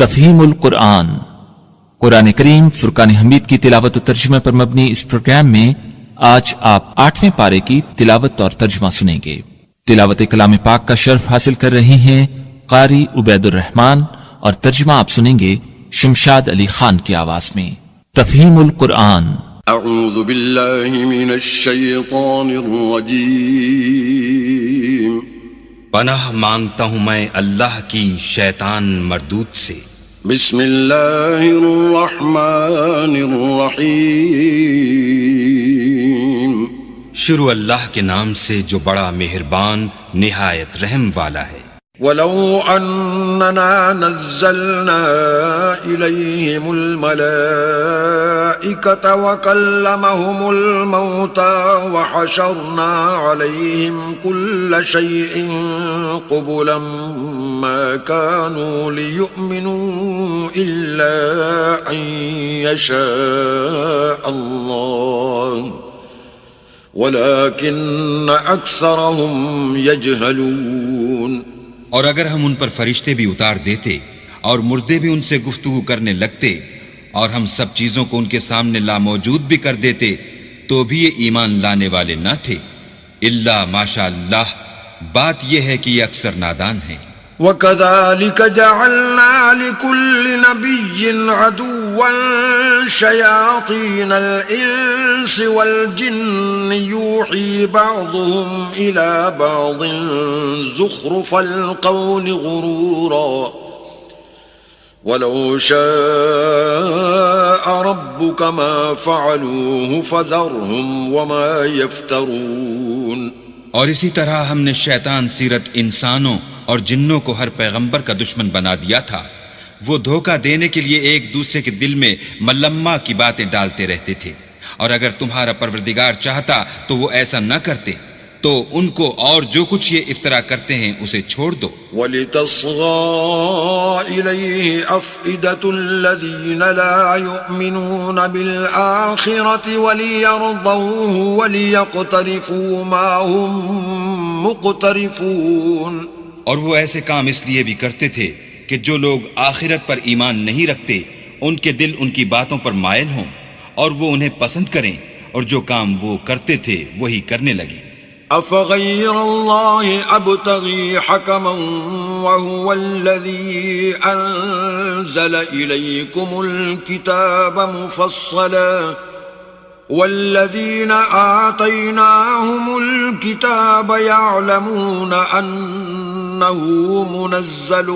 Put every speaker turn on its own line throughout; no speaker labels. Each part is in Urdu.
تفہیم القرآن، قرآن کریم فرقان حمید کی تلاوت و ترجمہ پر مبنی اس پروگرام میں آج آپ 8ویں پارے کی تلاوت اور ترجمہ سنیں گے۔ تلاوت کلام پاک کا شرف حاصل کر رہے ہیں قاری عبید الرحمن، اور ترجمہ آپ سنیں گے شمشاد علی خان کی آواز میں۔ تفہیم القرآن۔
اعوذ باللہ من الشیطان الرجیم۔
پناہ مانگتا ہوں میں اللہ کی شیطان مردود سے۔
بسم اللہ الرحمن الرحیم۔
شروع اللہ کے نام سے جو بڑا مہربان نہایت رحم والا ہے۔
وَلَوْ أَنَّنَا نَزَّلْنَا إِلَيْهِمُ الْمَلَائِكَةَ وَكَلَّمَهُمُ الْمَوْتَى وَحَشَرْنَا عَلَيْهِمْ كُلَّ شَيْءٍ قُبُلًا مَا كَانُوا لِيُؤْمِنُوا إِلَّا أَن يَشَاءَ اللَّهُ وَلَكِنَّ أَكْثَرَهُمْ يَجْهَلُونَ۔
اور اگر ہم ان پر فرشتے بھی اتار دیتے اور مردے بھی ان سے گفتگو کرنے لگتے اور ہم سب چیزوں کو ان کے سامنے لاموجود بھی کر دیتے تو بھی یہ ایمان لانے والے نہ تھے، الا ماشاء اللہ۔ بات یہ ہے کہ یہ اکثر نادان ہیں۔
وَكَذَلِكَ جَعَلْنَا لِكُلِّ نَبِيٍّ عَدُوًّا شَيَاطِينَ الْإِنسِ وَالْجِنِّ يُوحِي بَعْضُهُمْ إِلَى بَعْضٍ زُخْرُفَ الْقَوْلِ غُرُورًا وَلَوْ شَاءَ رَبُّكَ مَا فَعَلُوهُ فَذَرْهُمْ وَمَا يَفْتَرُونَ۔
اور اسی طرح ہم نے شیطان سیرت انسانوں اور جنوں کو ہر پیغمبر کا دشمن بنا دیا تھا۔ وہ دھوکہ دینے کے لیے ایک دوسرے کے دل میں ملمہ کی باتیں ڈالتے رہتے تھے، اور اگر تمہارا پروردگار چاہتا تو وہ ایسا نہ کرتے، تو ان کو اور جو کچھ یہ افطرا کرتے ہیں اسے چھوڑ دو۔
وَلِتَصْغَىٰ إِلَيْهِ أَفْئِدَةُ الَّذِينَ لَا يُؤْمِنُونَ بِالْآخِرَةِ وَلِيَرْضَوْهُ وَلِيَقْتَرِفُوا مَا هُمْ مُقْتَرِفُونَ۔
اور وہ ایسے کام اس لیے بھی کرتے تھے کہ جو لوگ آخرت پر ایمان نہیں رکھتے ان کے دل ان کی باتوں پر مائل ہوں اور وہ انہیں پسند کریں، اور جو کام وہ کرتے تھے وہی کرنے لگے۔
أَفَغَيْرَ اللَّهِ أَبْتَغِي حَكَمًا وَهُوَ الَّذِي أَنزَلَ إِلَيْكُمُ الْكِتَابَ مُفَصَّلًا وَالَّذِينَ آتَيْنَاهُمُ الْكِتَابَ يَعْلَمُونَ أَنَّهُ مُنَزَّلٌ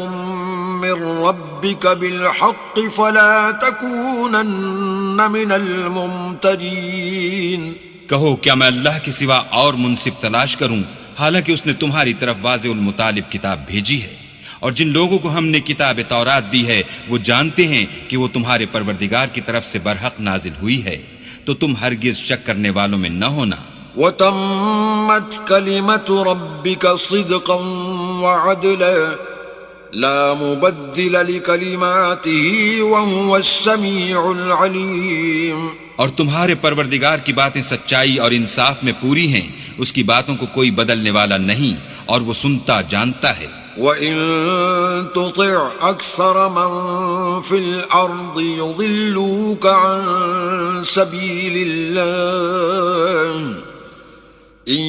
مِّن رَّبِّكَ بِالْحَقِّ فَلَا تَكُونَنَّ مِنَ الْمُمْتَرِينَ۔
کہو کیا میں اللہ کے سوا اور منصف تلاش کروں، حالانکہ اس نے تمہاری طرف واضح المطالب کتاب بھیجی ہے، اور جن لوگوں کو ہم نے کتاب تورات دی ہے وہ جانتے ہیں کہ وہ تمہارے پروردگار کی طرف سے برحق نازل ہوئی ہے، تو تم ہرگز شک کرنے والوں میں نہ ہونا۔
وَتَمَّتْ كَلِمَةُ رَبِّكَ صِدْقًا وَعَدْلًا لَا مُبَدِّلَ لِكَلِمَاتِهِ وَهُوَ السَّمِيعُ الْعَلِيمُ۔
اور تمہارے پروردگار کی باتیں سچائی اور انصاف میں پوری ہیں، اس کی باتوں کو کوئی بدلنے والا نہیں، اور وہ سنتا جانتا ہے۔
وَإِن تُطِعْ أَكْثَرَ مَن فِي الْأَرْضِ يُضِلُّوكَ عَن سَبِيلِ اللَّهِ إِن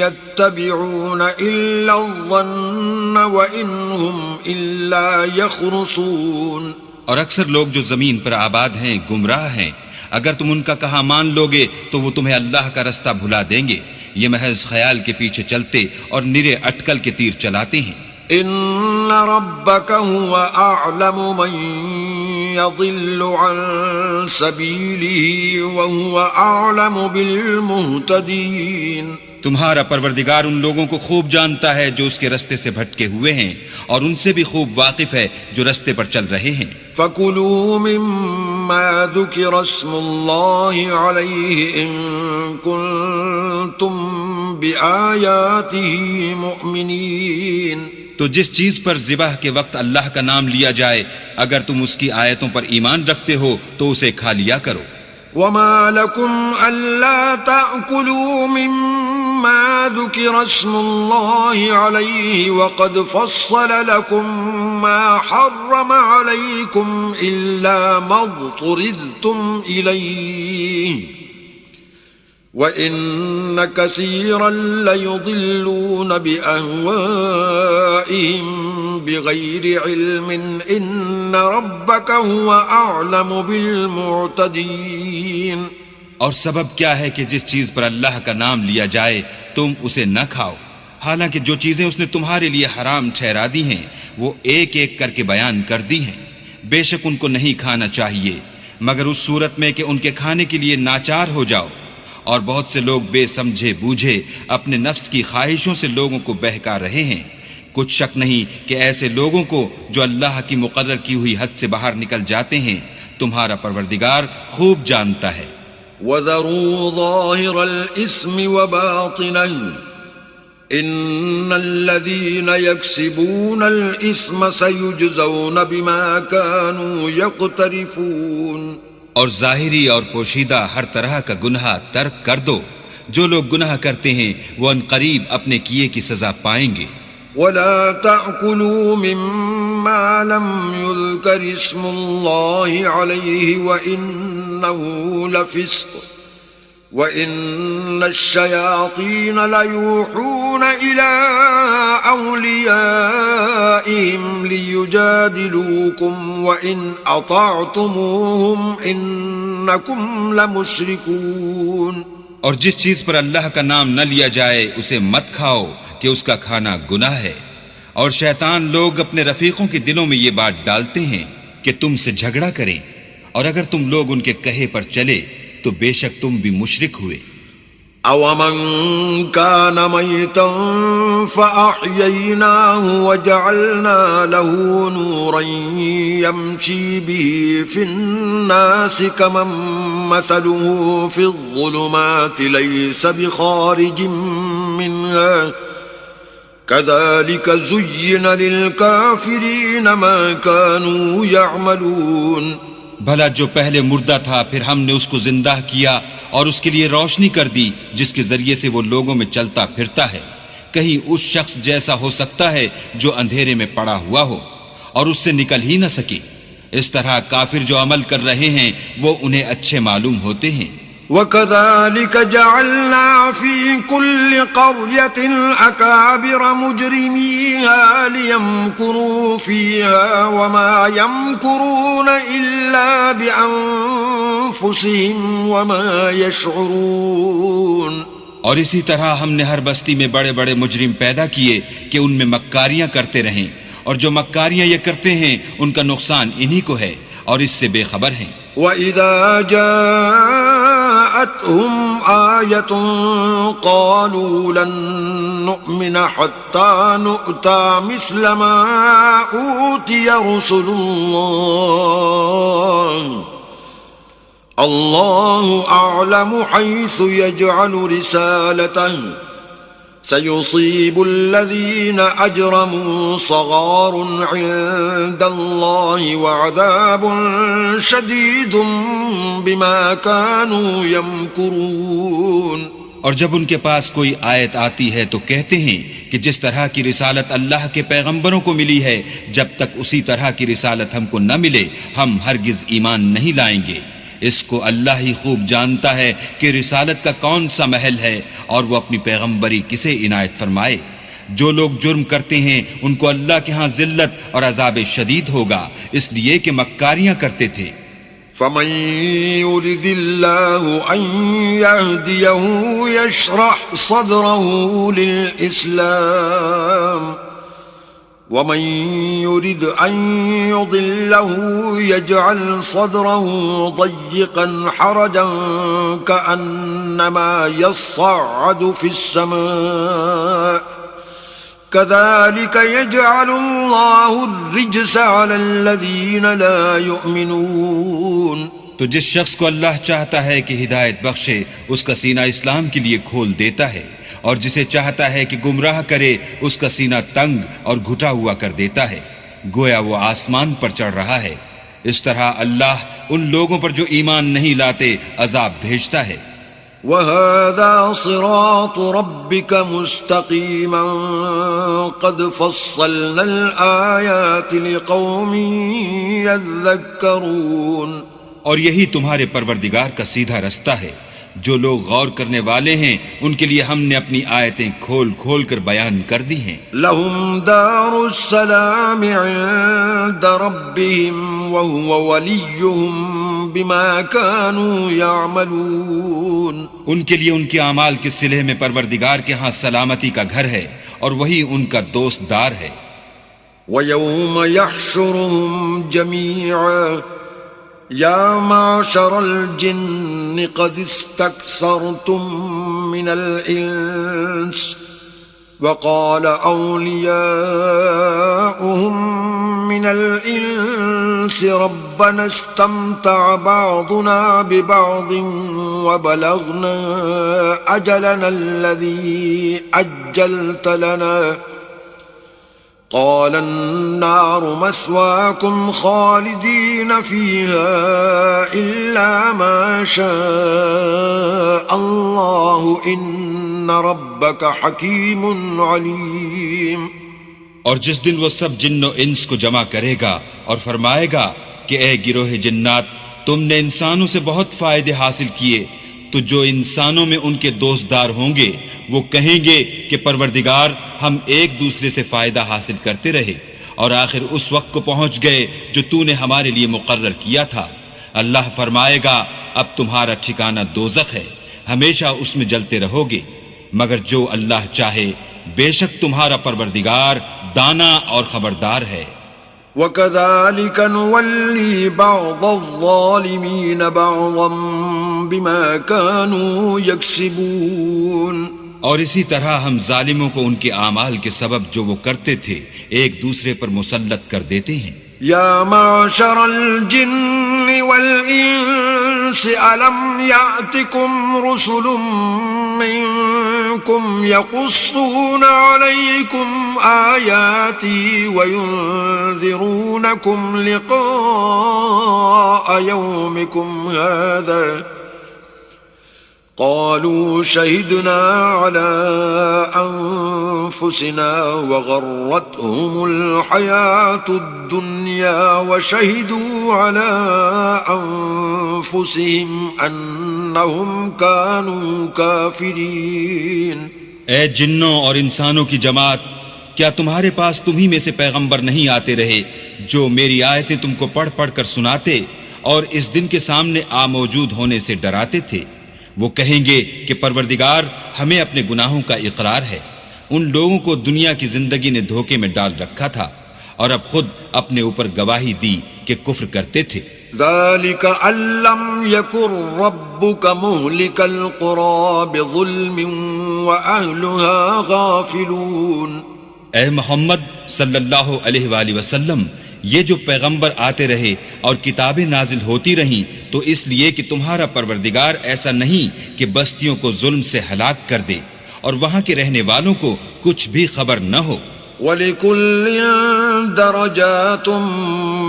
يَتَّبِعُونَ إِلَّا الظَّنَّ وَإِنْ هُمْ إِلَّا يَخْرُصُونَ۔
اور اکثر لوگ جو زمین پر آباد ہیں گمراہ ہیں، اگر تم ان کا کہا مان لوگے تو وہ تمہیں اللہ کا رستہ بھلا دیں گے، یہ محض خیال کے پیچھے چلتے اور نرے اٹکل کے تیر چلاتے ہیں۔
إِنَّ رَبَّكَ هُوَ أَعْلَمُ مَن يَضِلُّ عَن سَبِيلِهِ وَهُوَ أَعْلَمُ بِالْمُهْتَدِينَ۔
تمہارا پروردگار ان لوگوں کو خوب جانتا ہے جو اس کے رستے سے بھٹکے ہوئے ہیں، اور ان سے بھی خوب واقف ہے جو رستے پر چل رہے ہیں۔
فَكُلُوا مِمَّا ذُكِرَ اسْمُ اللَّهِ عَلَيْهِ إِن كُنتُم بِآيَاتِهِ مُؤْمِنِينَ۔
تو جس چیز پر ذبح کے وقت اللہ کا نام لیا جائے اگر تم اس کی آیتوں پر ایمان رکھتے ہو تو اسے کھا لیا کرو۔
وَمَا لَكُمْ أَلَّا تَأْكُلُوا مِمَّا ذُكِرَ اسْمُ اللَّهِ عَلَيْهِ وَقَدْ فَصَّلَ لَكُم مَّا حَرَّمَ عَلَيْكُمْ عليكم إلا ما اضطررتم إليه وإن كثيرا ليضلون بأهوائهم بغير علم إن ربك هو أعلم بالمعتدين.
اور سبب کیا ہے کہ جس چیز پر اللہ کا نام لیا جائے تم اسے نہ کھاؤ، حالانکہ جو چیزیں اس نے تمہارے لیے حرام ٹھہرا دی ہیں وہ ایک ایک کر کے بیان کر دی ہیں. بے شک ان کو نہیں کھانا چاہیے مگر اس صورت میں کہ ان کے کھانے کے لیے ناچار ہو جاؤ، اور بہت سے لوگ بے سمجھے بوجھے اپنے نفس کی خواہشوں سے لوگوں کو بہکا رہے ہیں. کچھ شک نہیں کہ ایسے لوگوں کو جو اللہ کی مقرر کی ہوئی حد سے باہر نکل جاتے ہیں تمہارا پروردگار خوب جانتا ہے.
وَذَرُوا ظَاهِرَ الْإِثْمِ وَبَاطِنَهُ إِنَّ الَّذِينَ يَكْسِبُونَ الْإِثْمَ سَيُجْزَوْنَ بِمَا كَانُوا يَقْتَرِفُونَ.
اور ظاہری اور پوشیدہ ہر طرح کا گناہ ترک کر دو، جو لوگ گناہ کرتے ہیں وہ عنقریب اپنے کیے کی سزا پائیں گے.
وَلَا تَأْكُلُوا مِمَّا لَمْ يُذْكَرِ اسْمُ اللَّهِ عَلَيْهِ وَإِنَّهُ لَفِسْقٌ وَإِنَّ الشَّيَاطِينَ لَيُوحُونَ إِلَىٰ أَوْلِيَائِهِمْ لِيُجَادِلُوكُمْ وَإِنْ أَطَعْتُمُوهُمْ إِنَّكُمْ لَمُشْرِكُونَ.
اور جس چیز پر اللہ کا نام نہ لیا جائے اسے مت کھاؤ کہ اس کا کھانا گناہ ہے، اور شیطان لوگ اپنے رفیقوں کے دلوں میں یہ بات ڈالتے ہیں کہ تم سے جھگڑا کریں، اور اگر تم لوگ ان کے کہے پر چلے تو بے شک تم بھی مشرک ہوئے.
أَوَمَنْ كَانَ مَيْتًا فَأَحْيَيْنَاهُ وَجَعَلْنَا لَهُ نُورًا يَمْشِي بِهِ فِي النَّاسِ كَمَنْ مَثَلُهُ فِي الظُّلُمَاتِ لَيْسَ بِخَارِجٍ مِّنْهَا كَذَلِكَ زُيِّنَ لِلْكَافِرِينَ مَا كَانُوا يَعْمَلُونَ.
بھلا جو پہلے مردہ تھا پھر ہم نے اس کو زندہ کیا اور اس کے لیے روشنی کر دی جس کے ذریعے سے وہ لوگوں میں چلتا پھرتا ہے، کہیں اس شخص جیسا ہو سکتا ہے جو اندھیرے میں پڑا ہوا ہو اور اس سے نکل ہی نہ سکے. اس طرح کافر جو عمل کر رہے ہیں وہ انہیں اچھے معلوم ہوتے ہیں.
وَكَذَلِكَ جَعَلْنَا فِي كُلِّ قَرْيَةٍ أَكَابِرَ مُجْرِمِيهَا لِيَمْكُرُوا فِيهَا وَمَا يَمْكُرُونَ إِلَّا بِأَنفُسِهِمْ وَمَا يَشْعُرُونَ.
اور اسی طرح ہم نے ہر بستی میں بڑے بڑے مجرم پیدا کیے کہ ان میں مکاریاں کرتے رہیں، اور جو مکاریاں یہ کرتے ہیں ان کا نقصان انہی کو ہے اور اس سے بے خبر ہیں.
وَإِذَا جَاءَتْهُمْ آيَةٌ قَالُوا لَن نُّؤْمِنَ حَتَّى نُؤْتَىٰ مِثْلَ مَا أُوتِيَ رُسُلُ اللَّهِ اللَّهُ أَعْلَمُ حَيْثُ يَجْعَلُ رِسَالَتَهُ سَيُصِيبُ الَّذِينَ أَجْرَمُوا صَغَارٌ عِندَ اللَّهِ وَعَذَابٌ شَدِيدٌ بِمَا كَانُوا يَمْكُرُونَ.
اور جب ان کے پاس کوئی آیت آتی ہے تو کہتے ہیں کہ جس طرح کی رسالت اللہ کے پیغمبروں کو ملی ہے جب تک اسی طرح کی رسالت ہم کو نہ ملے ہم ہرگز ایمان نہیں لائیں گے. اس کو اللہ ہی خوب جانتا ہے کہ رسالت کا کون سا محل ہے اور وہ اپنی پیغمبری کسے عنایت فرمائے. جو لوگ جرم کرتے ہیں ان کو اللہ کے ہاں ذلت اور عذاب شدید ہوگا اس لیے کہ مکاریاں کرتے تھے.
فَمَن يُرِدِ اللَّهُ أَن يَهْدِيَهُ يَشْرَحْ صَدْرَهُ لِلْإِسْلَامِ وَمَن يُرِدْ أَن يُضِلَّهُ يَجْعَلْ صَدْرَهُ ضَيِّقًا حَرَجًا كَأَنَّمَا يَصَّعَّدُ فِي السَّمَاءِ كَذَلِكَ يَجْعَلُ اللَّهُ الرِّجْسَ عَلَى الَّذِينَ لَا يُؤْمِنُونَ.
تو جس شخص کو اللہ چاہتا ہے کہ ہدایت بخشے اس کا سینہ اسلام کے لیے کھول دیتا ہے، اور جسے چاہتا ہے کہ گمراہ کرے اس کا سینہ تنگ اور گھٹا ہوا کر دیتا ہے، گویا وہ آسمان پر چڑھ رہا ہے. اس طرح اللہ ان لوگوں پر جو ایمان نہیں لاتے عذاب بھیجتا ہے.
وَهَذَا صِرَاطُ رَبِّكَ مُسْتَقِيمًا قَدْ فَصَّلْنَا الْآيَاتِ لِقَوْمٍ يذكرون.
اور یہی تمہارے پروردگار کا سیدھا رستہ ہے. جو لوگ غور کرنے والے ہیں ان کے لیے ہم نے اپنی آیتیں کھول کھول کر بیان کر دی ہیں.
لهم دار السلام عند ربهم وهو وليهم بما كانوا يعملون.
ان کے لیے ان کے اعمال کے صلح میں پروردگار کے ہاں سلامتی کا گھر ہے اور وہی ان کا دوست دار ہے.
ويوم يحشرهم جميعا يا معشر الجن قد استكثرتم من الإنس وقال أولياؤهم من الإنس ربنا استمتع بعضنا ببعض وبلغنا أجلنا الذي أجلت لنا قال النار مثواكم خالدين فيها إلا ما شاء الله إن ربك حكيم عليم.
اور جس دن وہ سب جن و انس کو جمع کرے گا اور فرمائے گا کہ اے گروہ جنات تم نے انسانوں سے بہت فائدے حاصل کیے، تو جو انسانوں میں ان کے دوستدار ہوں گے وہ کہیں گے کہ پروردگار ہم ایک دوسرے سے فائدہ حاصل کرتے رہے اور آخر اس وقت کو پہنچ گئے جو تو نے ہمارے لیے مقرر کیا تھا. اللہ فرمائے گا اب تمہارا ٹھکانہ دوزخ ہے، ہمیشہ اس میں جلتے رہو گے، مگر جو اللہ چاہے بے شک تمہارا پروردگار دانا اور خبردار ہے.
وَكَذَلِكَ نُوَلِّي بَعْضَ الظَّالِمِينَ بَعْضًا بِمَا كَانُوا يَكْسِبُونَ.
اور اسی طرح ہم ظالموں کو ان کے اعمال کے سبب جو وہ کرتے تھے ایک دوسرے پر مسلط کر دیتے ہیں.
يا معشر الجن والإنس ألم يأتكم رسل منكم يقصون عليكم آياتي وينذرونكم لقاء يومكم هذا قالوا شهدنا على أنفسنا وغرتهم الحياة الدنيا وشهدوا على أنفسهم أنهم كانوا كافرين.
اے جنوں اور انسانوں کی جماعت، کیا تمہارے پاس تمہیں میں سے پیغمبر نہیں آتے رہے جو میری آیتیں تم کو پڑھ پڑھ کر سناتے اور اس دن کے سامنے موجود ہونے سے ڈراتے تھے؟ وہ کہیں گے کہ پروردگار ہمیں اپنے گناہوں کا اقرار ہے. ان لوگوں کو دنیا کی زندگی نے دھوکے میں ڈال رکھا تھا اور اب خود اپنے اوپر گواہی دی کہ کفر کرتے تھے.
ذلك أن لم يكن ربك مهلك القرى بظلم وأهلها غافلون.
اے محمد صلی اللہ علیہ وآلہ وسلم، یہ جو پیغمبر آتے رہے اور کتابیں نازل ہوتی رہیں تو اس لیے کہ تمہارا پروردگار ایسا نہیں کہ بستیوں کو ظلم سے ہلاک کر دے اور وہاں کے رہنے والوں کو کچھ بھی خبر نہ ہو.
وَلِكُلٍّ دَرَجَاتٌ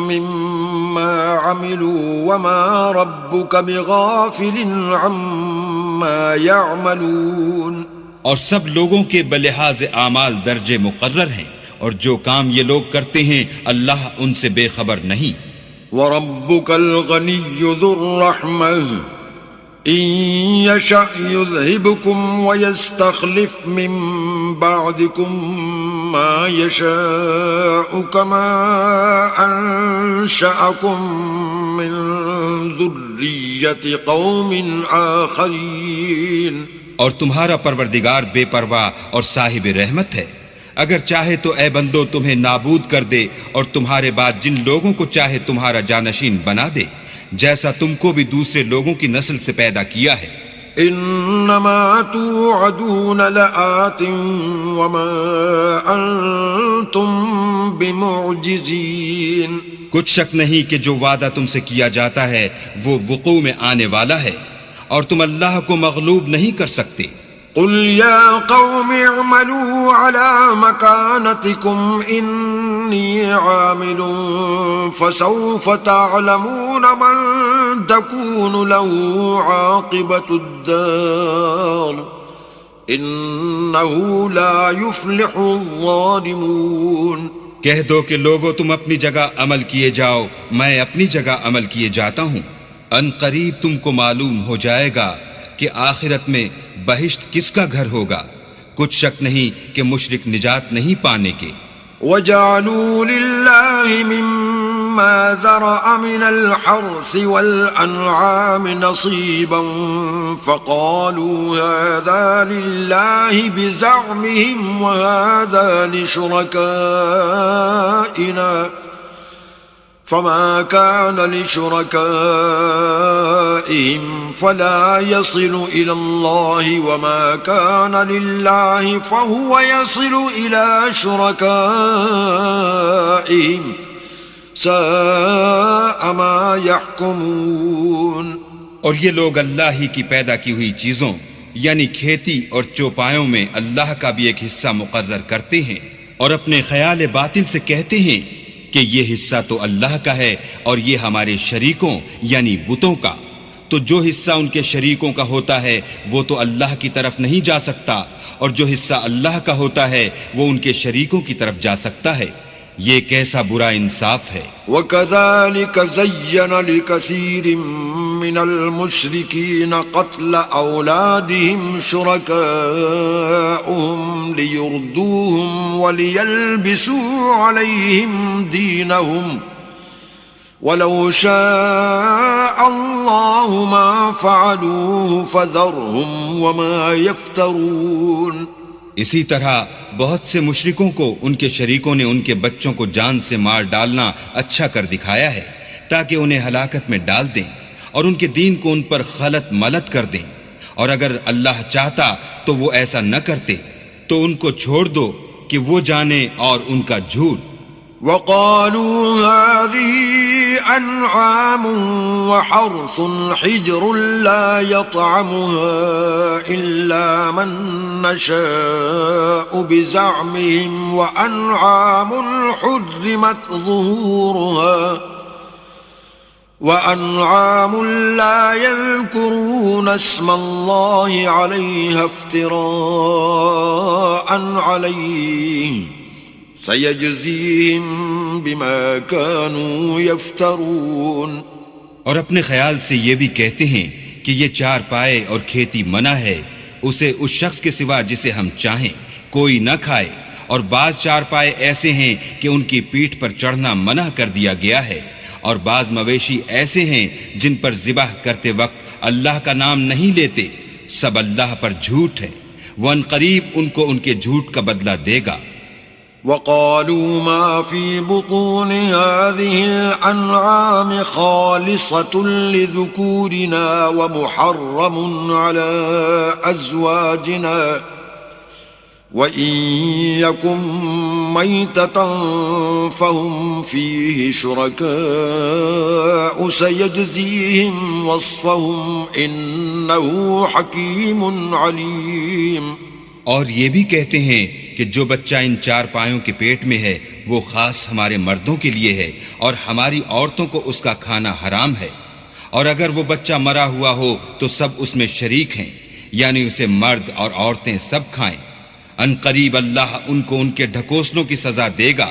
مِّمَّا عَمِلُوا وَمَا رَبُّكَ بِغَافِلٍ عَمَّا يَعْمَلُونَ.
اور سب لوگوں کے بلحاظ اعمال درجے مقرر ہیں اور جو کام یہ لوگ کرتے ہیں اللہ ان سے بے خبر نہیں.
وَرَبُّكَ الْغَنِيُّ ذُو الرَّحْمَةِ إِن يَشَأْ يُذْهِبْكُمْ وَيَسْتَخْلِفْ مِن بَعْدِكُم مَّا يَشَاءُ كَمَا أَنشَأَكُم مِّن ذُرِّيَّةِ قَوْمٍ آخَرِينَ.
اور تمہارا پروردگار بے پرواہ اور صاحب رحمت ہے، اگر چاہے تو اے بندو تمہیں نابود کر دے اور تمہارے بعد جن لوگوں کو چاہے تمہارا جانشین بنا دے، جیسا تم کو بھی دوسرے لوگوں کی نسل سے پیدا کیا ہے.
انما توعدون لآت وما انتم بمعجزین.
کچھ شک نہیں کہ جو وعدہ تم سے کیا جاتا ہے وہ وقوع میں آنے والا ہے اور تم اللہ کو مغلوب نہیں کر سکتے.
قل يا قوم اعملوا على مكانتكم إني عامل فسوف تعلمون من تكون له عاقبة الدار إنه لا يفلح الظالمون.
کہہ دو کہ لوگو تم اپنی جگہ عمل کیے جاؤ، میں اپنی جگہ عمل کیے جاتا ہوں۔ ان قریب تم کو معلوم ہو جائے گا کہ آخرت میں بہشت کس کا گھر ہوگا۔ کچھ شک نہیں کہ مشرک نجات نہیں پانے کے۔
وَجَعَلُوا لِلَّهِ مِمَّا ذَرَأَ مِنَ الْحَرْثِ وَالْأَنْعَامِ نَصِيبًا فَقَالُوا هَذَا لِلَّهِ بِزَعْمِهِمْ وَهَذَا لِشُرَكَائِنَا فَمَا كَانَ لِشُرَكَائِهِمْ فَلَا يَصِلُ إِلَى اللَّهِ وَمَا كَانَ لِلَّهِ فَهُوَ يَصِلُ إِلَى شُرَكَائِهِمْ سَاءَ مَا يَحْكُمُونَ۔
اور یہ لوگ اللہ ہی کی پیدا کی ہوئی چیزوں یعنی کھیتی اور چوپایوں میں اللہ کا بھی ایک حصہ مقرر کرتے ہیں اور اپنے خیال باطل سے کہتے ہیں کہ یہ حصہ تو اللہ کا ہے اور یہ ہمارے شریکوں یعنی بتوں کا، تو جو حصہ ان کے شریکوں کا ہوتا ہے وہ تو اللہ کی طرف نہیں جا سکتا، اور جو حصہ اللہ کا ہوتا ہے وہ ان کے شریکوں کی طرف جا سکتا ہے۔ یہ کیسا برا انصاف ہے۔
وَكَذَلِكَ زَيَّنَ لِكَثِيرٍ مِّنَ الْمُشْرِكِينَ قَتْلَ أَوْلَادِهِمْ شُرَكَاؤُهُمْ لِيُرْدُوهُمْ وَلِيَلْبِسُوا عَلَيْهِمْ دِينَهُمْ وَلَوْ شَاءَ اللَّهُ مَا فَعَلُوهُ فَذَرْهُمْ وَمَا يَفْتَرُونَ۔
اسی طرح بہت سے مشرکوں کو ان کے شریکوں نے ان کے بچوں کو جان سے مار ڈالنا اچھا کر دکھایا ہے تاکہ انہیں ہلاکت میں ڈال دیں اور ان کے دین کو ان پر خلط ملط کر دیں، اور اگر اللہ چاہتا تو وہ ایسا نہ کرتے، تو ان کو چھوڑ دو کہ وہ جانے اور ان کا جھوٹ۔
وَقَالُوا هَذِهِ أَنْعَامٌ وَحَرْثٌ حِجْرٌ لَا يَطْعَمُهَا إِلَّا مَن نَّشَاءُ بِزَعْمِهِمْ وَأَنْعَامٌ حُرِّمَتْ ظُهُورُهَا وَأَنْعَامٌ لَا يَذْكُرُونَ اسْمَ اللَّهِ عَلَيْهَا افْتِرَاءً عَلَيْهِ سَيَجْزِيهِمْ بِمَا كَانُوا يَفْتَرُونَ۔
اور اپنے خیال سے یہ بھی کہتے ہیں کہ یہ چار پائے اور کھیتی منع ہے، اسے اس شخص کے سوا جسے ہم چاہیں کوئی نہ کھائے، اور بعض چار پائے ایسے ہیں کہ ان کی پیٹھ پر چڑھنا منع کر دیا گیا ہے، اور بعض مویشی ایسے ہیں جن پر ذبح کرتے وقت اللہ کا نام نہیں لیتے، سب اللہ پر جھوٹ ہے، وہ ان قریب ان کو ان کے جھوٹ کا بدلہ دے گا۔
وَقَالُوا مَا فِي بُطُونِ هَذِهِ الْأَنْعَامِ خَالِصَةٌ لِذُكُورِنَا وَمُحَرَّمٌ عَلَى أَزْوَاجِنَا وَإِن يَكُن مَيْتَةً فَهُمْ فِيهِ شُرَكَاءُ سَيَجْزِيهِمْ وَصْفَهُمْ إِنَّهُ حَكِيمٌ عَلِيمٌ۔
اور یہ بھی کہتے ہیں کہ جو بچہ ان چار پایوں کے پیٹ میں ہے وہ خاص ہمارے مردوں کے لیے ہے، اور ہماری عورتوں کو اس کا کھانا حرام ہے، اور اگر وہ بچہ مرا ہوا ہو تو سب اس میں شریک ہیں، یعنی اسے مرد اور عورتیں سب کھائیں۔ ان قریب اللہ ان کو ان کے ڈھکوسلوں کی سزا دے گا،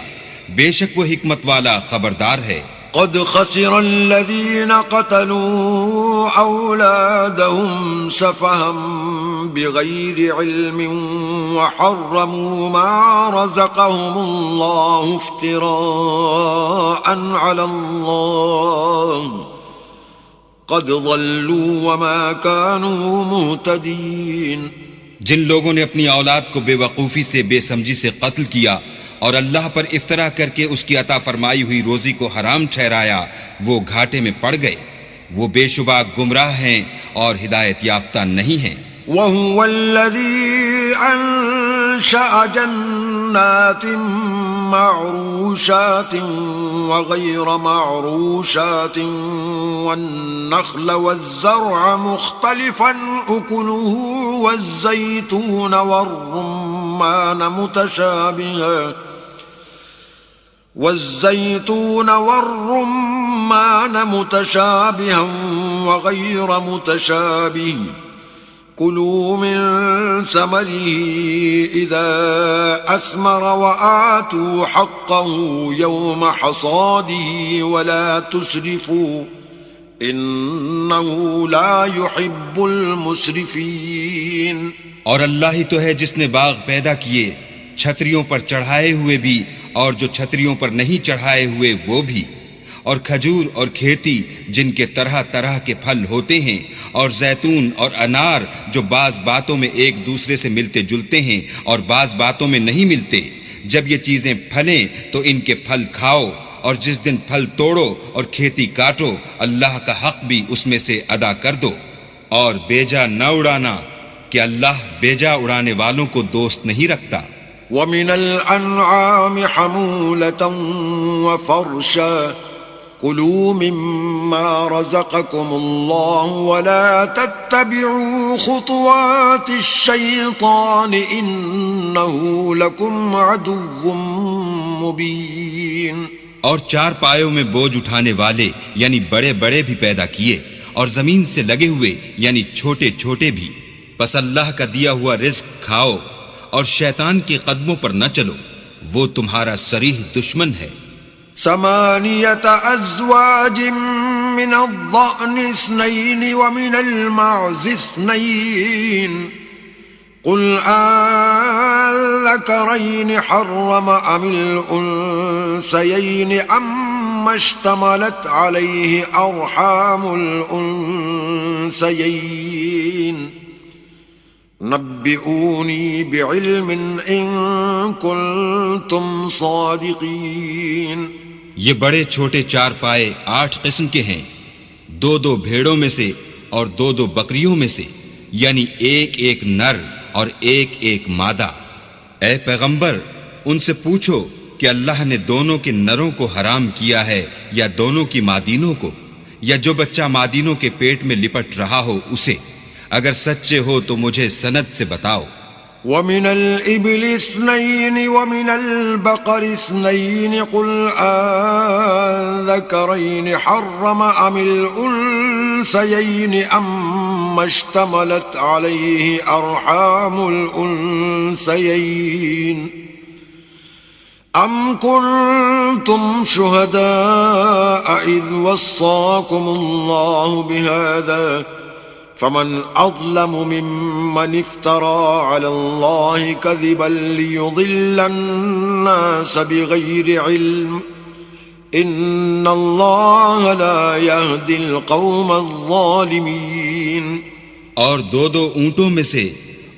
بے شک وہ حکمت والا خبردار ہے۔
قد خسر الذين قتلوا أولادهم سفها بغير علم وحرموا ما رزقهم الله افتراء على الله قد ضلوا وما كانوا مهتدين۔
جن لوگوں نے اپنی اولاد کو بے وقوفی سے بے سمجھی سے قتل کیا اور اللہ پر افطرا کر کے اس کی عطا فرمائی ہوئی روزی کو حرام ٹھہرایا، وہ گھاٹے میں پڑ گئے، وہ بے شبہ گمراہ ہیں اور ہدایت یافتہ نہیں ہیں۔
وَهُوَ الَّذِي أَنشَأَ جَنَّاتٍ مَّعْرُوشَاتٍ وَغَيْرَ مَعْرُوشَاتٍ وَالنَّخْلَ وَالزَّرْعَ مُخْتَلِفًا أُكُلُهُ وَالزَّيْتُونَ وَالرُّمَّانَ مُتَشَابِهًا وَغَيْرَ مُتَشَابِهٍ كلوا من ثمره إذا أثمر وآتوا حقه يوم حصاده ولا تسرفوا إنه لا يحب المسرفين۔
اور اللہ ہی تو ہے جس نے باغ پیدا کیے، چھتریوں پر چڑھائے ہوئے بھی اور جو چھتریوں پر نہیں چڑھائے ہوئے وہ بھی، اور کھجور اور کھیتی جن کے طرح طرح کے پھل ہوتے ہیں، اور زیتون اور انار جو بعض باتوں میں ایک دوسرے سے ملتے جلتے ہیں اور بعض باتوں میں نہیں ملتے۔ جب یہ چیزیں پھلیں تو ان کے پھل کھاؤ، اور جس دن پھل توڑو اور کھیتی کاٹو اللہ کا حق بھی اس میں سے ادا کر دو، اور بیجا نہ اڑانا کہ اللہ بیجا اڑانے والوں کو دوست نہیں رکھتا۔
ومن الأنعام حمولة وفرشا كلوا مما رزقكم الله ولا تتبعوا خطوات الشيطان إنه لكم عدو مبين۔
اور چار پایوں میں بوجھ اٹھانے والے یعنی بڑے بڑے بھی پیدا کیے، اور زمین سے لگے ہوئے یعنی چھوٹے چھوٹے بھی، بس اللہ کا دیا ہوا رزق کھاؤ اور شیطان کے قدموں پر نہ چلو، وہ تمہارا صریح دشمن ہے۔
8 أزواج من الضأن 2 ومن المعز 2 قل آذكرين حرم أم الأنثيين أما اشتملت عليه أرحام الأنثيين نبئوني بعلم إن كنتم صادقين۔
یہ بڑے چھوٹے چار پائے 8 قسم کے ہیں، 2 بھیڑوں میں سے اور 2 بکریوں میں سے، یعنی ایک نر اور ایک مادہ۔ اے پیغمبر ان سے پوچھو کہ اللہ نے دونوں کے نروں کو حرام کیا ہے یا دونوں کی مادینوں کو، یا جو بچہ مادینوں کے پیٹ میں لپٹ رہا ہو اسے، اگر سچے ہو تو مجھے سند سے بتاؤ۔
ومن الإبل 2 ومن البقر 2 قل آذكرين حرم أم الأنثيين أما اشتملت عليه أرحام الأنثيين أم كنتم شهداء إذ وصاكم الله بهذا فمن أظلم ممن افترى على الله كذبا ليضل الناس بغير علم إن الله لا يهدي القوم الظالمين۔
اور 2 اونٹوں میں سے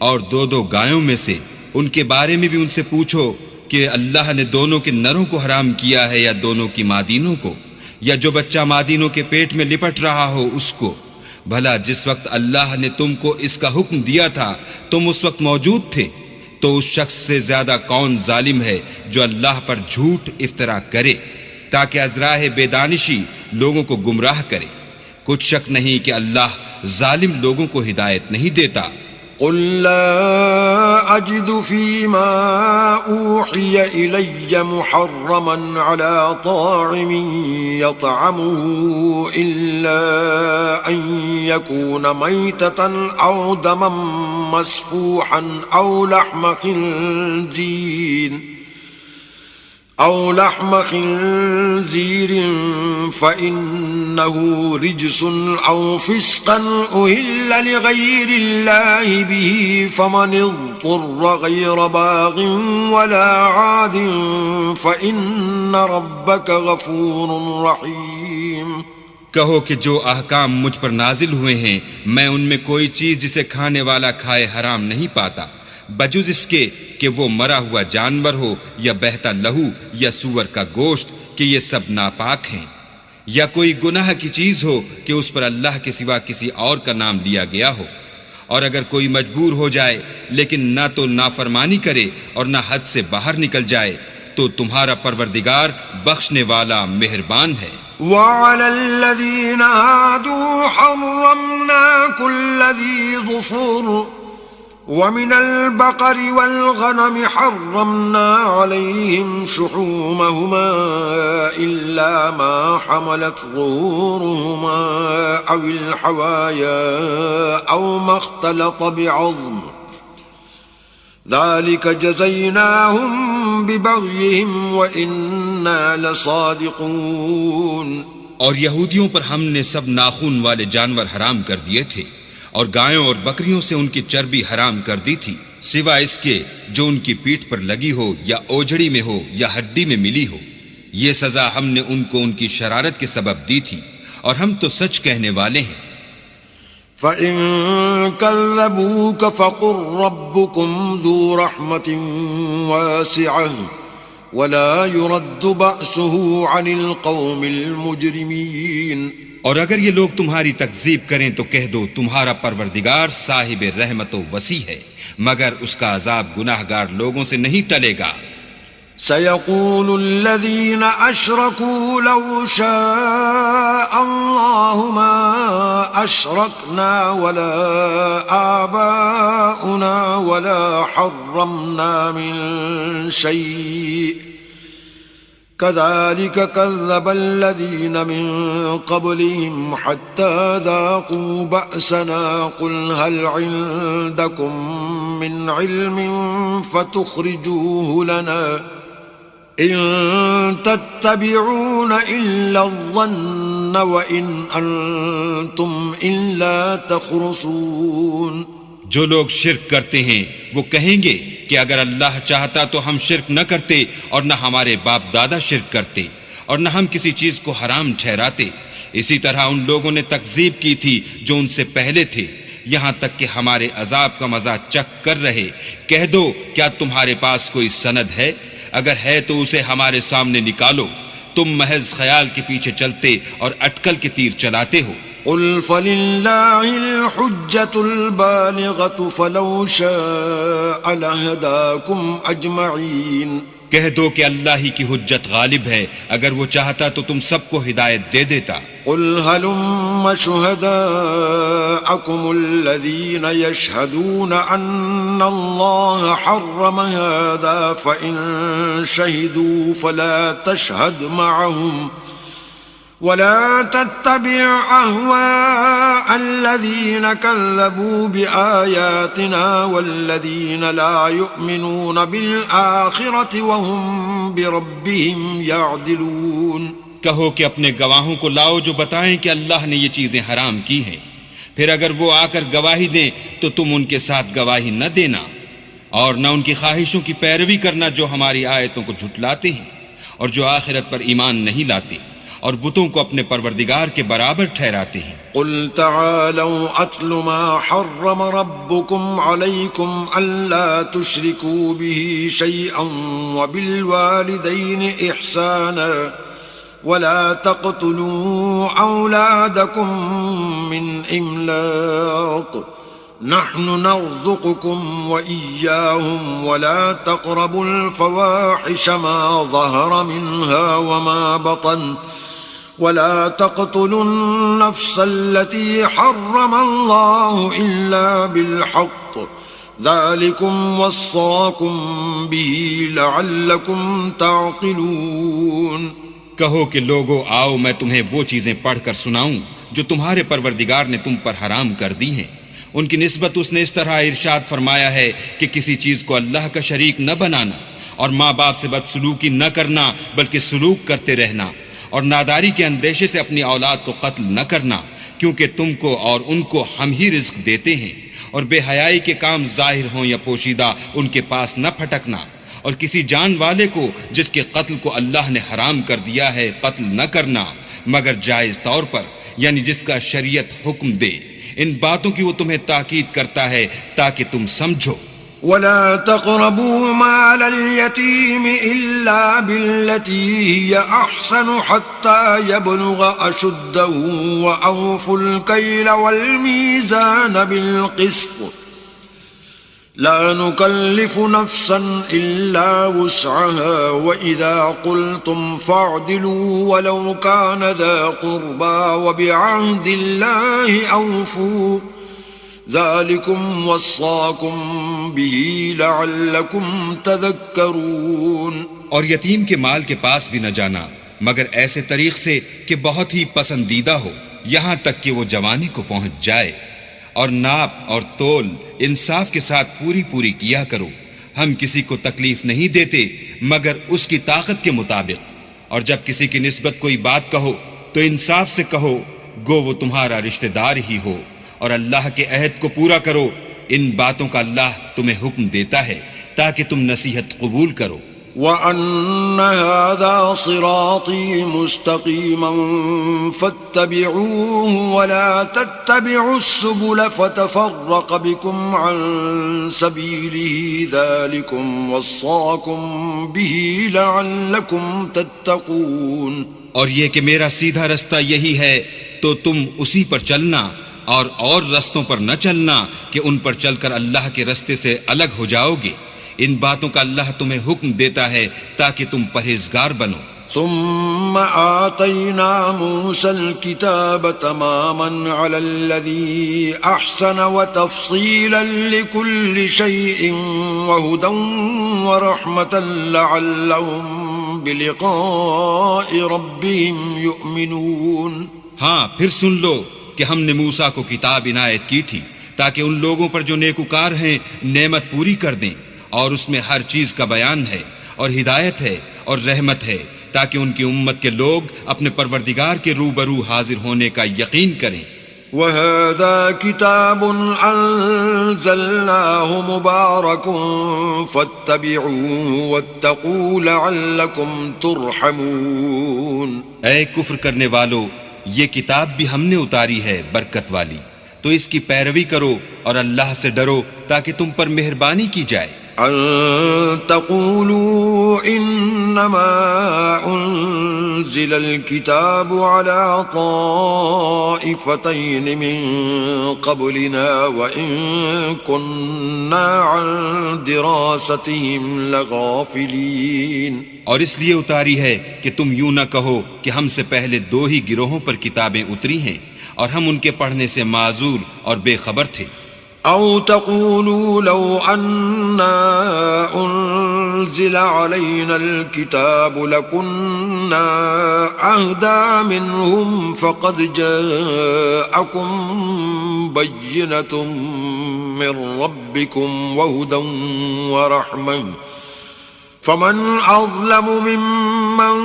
اور 2 گایوں میں سے ان کے بارے میں بھی ان سے پوچھو کہ اللہ نے دونوں کے نروں کو حرام کیا ہے یا دونوں کی مادینوں کو، یا جو بچہ مادینوں کے پیٹ میں لپٹ رہا ہو اس کو، بھلا جس وقت اللہ نے تم کو اس کا حکم دیا تھا تم اس وقت موجود تھے، تو اس شخص سے زیادہ کون ظالم ہے جو اللہ پر جھوٹ افترا کرے تاکہ از راہ بے دانشی لوگوں کو گمراہ کرے۔ کچھ شک نہیں کہ اللہ ظالم لوگوں کو ہدایت نہیں دیتا۔
قل لا أجد فيما أوحي إلي محرما على طاعم يطعمه إلا أن يكون ميتة أو دما مسفوحا أو لحم خنزير فإنه رجس أو فسقا أهل لغير الله به فمن اضطر غير باغ ولا عاد فإن ربك غفور رحيم۔
کہو کہ جو احکام مجھ پر نازل ہوئے ہیں میں ان میں کوئی چیز جسے کھانے والا کھائے حرام نہیں پاتا، بجز اس کے کہ وہ مرا ہوا جانور ہو یا بہتا لہو یا سور کا گوشت کہ یہ سب ناپاک ہیں، یا کوئی گناہ کی چیز ہو کہ اس پر اللہ کے سوا کسی اور کا نام لیا گیا ہو، اور اگر کوئی مجبور ہو جائے لیکن نہ تو نافرمانی کرے اور نہ حد سے باہر نکل جائے تو تمہارا پروردگار بخشنے والا مہربان ہے۔
وعلى الذين هادوا حرمنا كل ذي ظفر ومن البقر والغنم حرمنا عليهم شحومهما إلا ما حملت ظهورهما أو الحوايا أو ما اختلط بعظم ذلك جزيناهم ببغيهم وإنا لصادقون۔
اور یہودیوں پر ہم نے سب ناخون والے جانور حرام کر دیے تھے، اور گایوں اور بکریوں سے ان کی چربی حرام کر دی تھی، سوائے اس کے جو ان کی پیٹھ پر لگی ہو یا اوجڑی میں ہو یا ہڈی میں ملی ہو۔ یہ سزا ہم نے ان کو ان کی شرارت کے سبب دی تھی، اور ہم تو سچ کہنے والے ہیں۔
فَإِن كَذَّبُوكَ فَقُل رَّبُّكُمْ ذُو رَحْمَةٍ وَاسِعَةٍ وَلَا يُرَدُّ بَأْسُهُ عَنِ الْقَوْمِ الْمُجْرِمِينَ۔
اور اگر یہ لوگ تمہاری تکذیب کریں تو کہہ دو تمہارا پروردگار صاحب رحمت و وسیع ہے، مگر اس کا عذاب گناہگار لوگوں سے نہیں ٹلے گا۔
سيقول الذين أشركوا لو شاء الله ما أشركنا ولا آباؤنا ولا حرمنا من شيء كذلك كذب الذين من قبلهم حتى ذاقوا بأسنا قل هل عندكم من علم فتخرجوه لنا إن تتبعون إلا الظن وإن أنتم إلا تخرصون۔
جو لوگ شرک کرتے ہیں وہ کہیں گے کہ اگر اللہ چاہتا تو ہم شرک نہ کرتے، اور نہ ہمارے باپ دادا شرک کرتے، اور نہ ہم کسی چیز کو حرام ٹھہراتے۔ اسی طرح ان لوگوں نے تکذیب کی تھی جو ان سے پہلے تھے، یہاں تک کہ ہمارے عذاب کا مزہ چکھ کر رہے۔ کہہ دو کیا تمہارے پاس کوئی سند ہے؟ اگر ہے تو اسے ہمارے سامنے نکالو۔ تم محض خیال کے پیچھے چلتے اور اٹکل کے تیر چلاتے ہو۔
قل فللہ الحجة البالغة فلو شاء لہداکم اجمعین۔
کہہ دو کہ اللہ ہی کی حجت غالب ہے، اگر وہ چاہتا تو تم سب کو ہدایت دے دیتا۔
قل هلم شهداءكم الذين يشهدون أن الله حرم هذا فإن شهدوا فلا تشهد معهم ولا تتبع أهواء الذين كذبوا بآياتنا والذين لا يؤمنون بالآخرة وهم بربهم يعدلون۔
کہو کہ اپنے گواہوں کو لاؤ جو بتائیں کہ اللہ نے یہ چیزیں حرام کی ہیں، پھر اگر وہ آ کر گواہی دیں تو تم ان کے ساتھ گواہی نہ دینا، اور نہ ان کی خواہشوں کی پیروی کرنا جو ہماری آیتوں کو جھٹلاتے ہیں اور جو آخرت پر ایمان نہیں لاتے اور بتوں کو اپنے پروردگار کے برابر ٹھہراتے ہیں۔
قل تعالوا اتل ما حرم ربكم عليكم الا تشركوا به شيئا وبالوالدين احسانا ولا تقتلوا أولادكم من إملاق نحن نرزقكم وإياهم ولا تقربوا الفواحش ما ظهر منها وما بطن ولا تقتلوا النفس التي حرم الله إلا بالحق ذلكم وصاكم به لعلكم تعقلون۔
کہو کہ لوگو آؤ میں تمہیں وہ چیزیں پڑھ کر سناؤں جو تمہارے پروردگار نے تم پر حرام کر دی ہیں۔ ان کی نسبت اس نے اس طرح ارشاد فرمایا ہے کہ کسی چیز کو اللہ کا شریک نہ بنانا، اور ماں باپ سے بدسلوکی نہ کرنا بلکہ سلوک کرتے رہنا، اور ناداری کے اندیشے سے اپنی اولاد کو قتل نہ کرنا، کیونکہ تم کو اور ان کو ہم ہی رزق دیتے ہیں، اور بے حیائی کے کام ظاہر ہوں یا پوشیدہ ان کے پاس نہ پھٹکنا، اور کسی جان والے کو جس کے قتل کو اللہ نے حرام کر دیا ہے قتل نہ کرنا مگر جائز طور پر، یعنی جس کا شریعت حکم دے۔ ان باتوں کی وہ تمہیں تاکید کرتا ہے تاکہ تم سمجھو۔
ولا تقربوا مال اليتيم إلا بالتي هي أحسن حتى يبلغ أشده وأوفوا الكيل والميزان بالقسط لا نكلف نفسا إلا وسعها وإذا قلتم فاعدلوا ولو كان ذا قربى وبعهد الله أوفوا ذلكم وصاكم به لعلكم تذكرون.
اور یتیم کے مال کے پاس بھی نہ جانا مگر ایسے طریق سے کہ بہت ہی پسندیدہ ہو، یہاں تک کہ وہ جوانی کو پہنچ جائے. اور ناپ اور تول انصاف کے ساتھ پوری کیا کرو. ہم کسی کو تکلیف نہیں دیتے مگر اس کی طاقت کے مطابق. اور جب کسی کی نسبت کوئی بات کہو تو انصاف سے کہو، گو وہ تمہارا رشتہ دار ہی ہو. اور اللہ کے عہد کو پورا کرو. ان باتوں کا اللہ تمہیں حکم دیتا ہے تاکہ تم نصیحت قبول کرو.
وَأَنَّ هَذَا صِرَاطِي مُسْتَقِيمًا فَاتَّبِعُوهُ وَلَا تَتَّبِعُوا السُّبُلَ فَتَفَرَّقَ بِكُمْ عَن سَبِيلِهِ ذَلِكُمْ وَصَّاكُمْ بِهِ لَعَلَّكُمْ تَتَّقُونَ.
اور یہ کہ میرا سیدھا رستہ یہی ہے تو تم اسی پر چلنا اور رستوں پر نہ چلنا کہ ان پر چل کر اللہ کے رستے سے الگ ہو جاؤ گے. ان باتوں کا اللہ تمہیں حکم دیتا ہے تاکہ تم پرہیزگار بنو.
ثم آتينا موسى الكتاب تماما على الذي أحسن وتفصيلا لكل شيء وهدى ورحمة لعلهم بلقاء ربهم يؤمنون.
ہاں پھر سن لو کہ ہم نے موسیٰ کو کتاب عنایت کی تھی تاکہ ان لوگوں پر جو نیکوکار ہیں نعمت پوری کر دیں، اور اس میں ہر چیز کا بیان ہے اور ہدایت ہے اور رحمت ہے تاکہ ان کی امت کے لوگ اپنے پروردگار کے روبرو حاضر ہونے کا یقین کریں.
وَهَذَا كِتَابٌ أَنزَلْنَاهُ مُبَارَكٌ فَاتَّبِعُوهُ وَاتَّقُوا لَعَلَّكُمْ تُرْحَمُونَ.
اے کفر کرنے والو، یہ کتاب بھی ہم نے اتاری ہے برکت والی، تو اس کی پیروی کرو اور اللہ سے ڈرو تاکہ تم پر مہربانی کی جائے.
أن تقولوا إنما أنزل الكتاب على طائفتين من قبلنا وإن كنا عن دراستهم لغافلين.
اور اس لیے اتاری ہے کہ تم یوں نہ کہو کہ ہم سے پہلے دو ہی گروہوں پر کتابیں اتری ہیں اور ہم ان کے پڑھنے سے معذور اور بے خبر تھے.
أو تقولوا لو أنا أنزل علينا الكتاب لكنا أهدى منهم فقد جاءكم بينة من ربكم وهدى ورحمة فمن أظلم ممن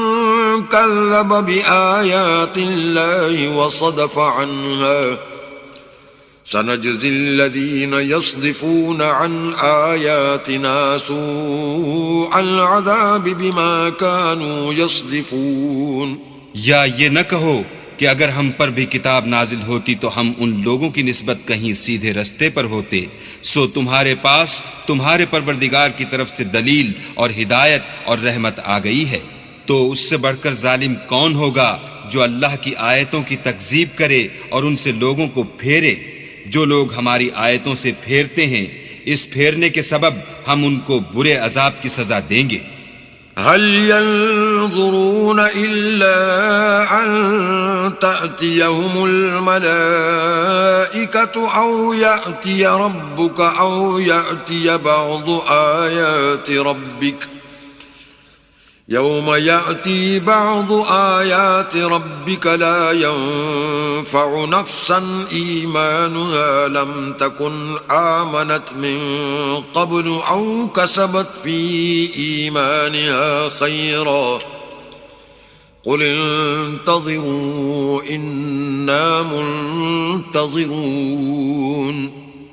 كذب بآيات الله وصدف عنها سنجزي الذين يصدفون عن آياتنا سوء العذاب بما كانوا يصدفون.
یا یہ نہ کہو کہ اگر ہم پر بھی کتاب نازل ہوتی تو ہم ان لوگوں کی نسبت کہیں سیدھے رستے پر ہوتے. سو تمہارے پاس تمہارے پروردگار کی طرف سے دلیل اور ہدایت اور رحمت آ گئی ہے، تو اس سے بڑھ کر ظالم کون ہوگا جو اللہ کی آیتوں کی تکذیب کرے اور ان سے لوگوں کو پھیرے. جو لوگ ہماری آیتوں سے پھیرتے ہیں، اس پھیرنے کے سبب ہم ان کو برے عذاب کی سزا دیں گے.
هل ينظرون إلا أن تأتيهم الملائكة أو يأتي ربك أو يأتي بعض آيات ربك يوم يأتي بعض آيات ربك لا ينفع نفسا إيمانها لم تكن آمنت من قبل أو كسبت في إيمانها خيرا قل انتظروا إنا منتظرون.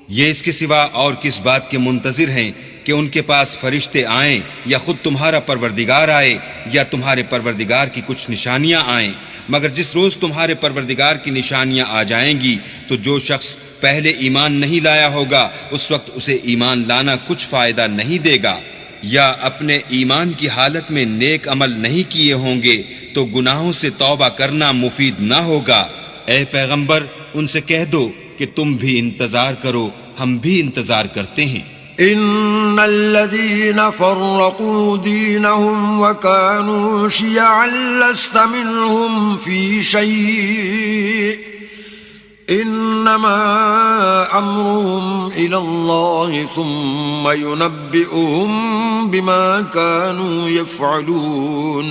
یہ اس کے سوا اور کس بات کے منتظر ہیں کہ ان کے پاس فرشتے آئیں یا خود تمہارا پروردگار آئے یا تمہارے پروردگار کی کچھ نشانیاں آئیں، مگر جس روز تمہارے پروردگار کی نشانیاں آ جائیں گی تو جو شخص پہلے ایمان نہیں لایا ہوگا اس وقت اسے ایمان لانا کچھ فائدہ نہیں دے گا، یا اپنے ایمان کی حالت میں نیک عمل نہیں کیے ہوں گے تو گناہوں سے توبہ کرنا مفید نہ ہوگا. اے پیغمبر ان سے کہہ دو کہ تم بھی انتظار کرو، ہم بھی انتظار کرتے ہیں.
إن الذين فرقوا دينهم وكانوا شيعا لست منهم في شيء انما امرهم الى الله ثم ينبئهم بما كانوا يفعلون.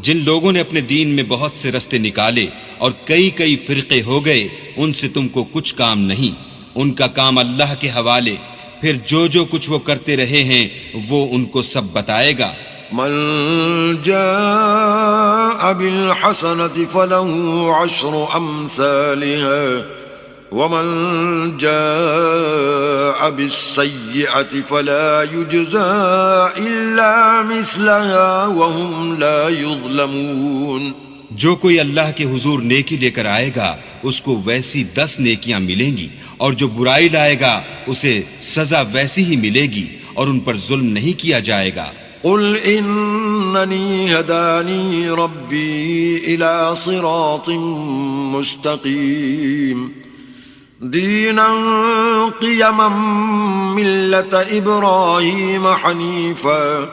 جن لوگوں نے اپنے دین میں بہت سے رستے نکالے اور کئی فرقے ہو گئے، ان سے تم کو کچھ کام نہیں، ان کا کام اللہ کے حوالے، پھر جو کچھ وہ کرتے رہے ہیں وہ ان کو سب بتائے گا.
من جاء بالحسنة فله 10 أمثالها ومن جاء بالسيئة فلا يجزى إلا مثلها وهم لا يظلمون.
جو کوئی اللہ کے حضور نیکی لے کر آئے گا اس کو ویسی 10 نیکیاں ملیں گی، اور جو برائی لائے گا اسے سزا ویسی ہی ملے گی اور ان پر ظلم نہیں کیا جائے گا.
قل إنني هداني ربي إلى صراط مستقيم دينا قيما ملة إبراهيم حنيفا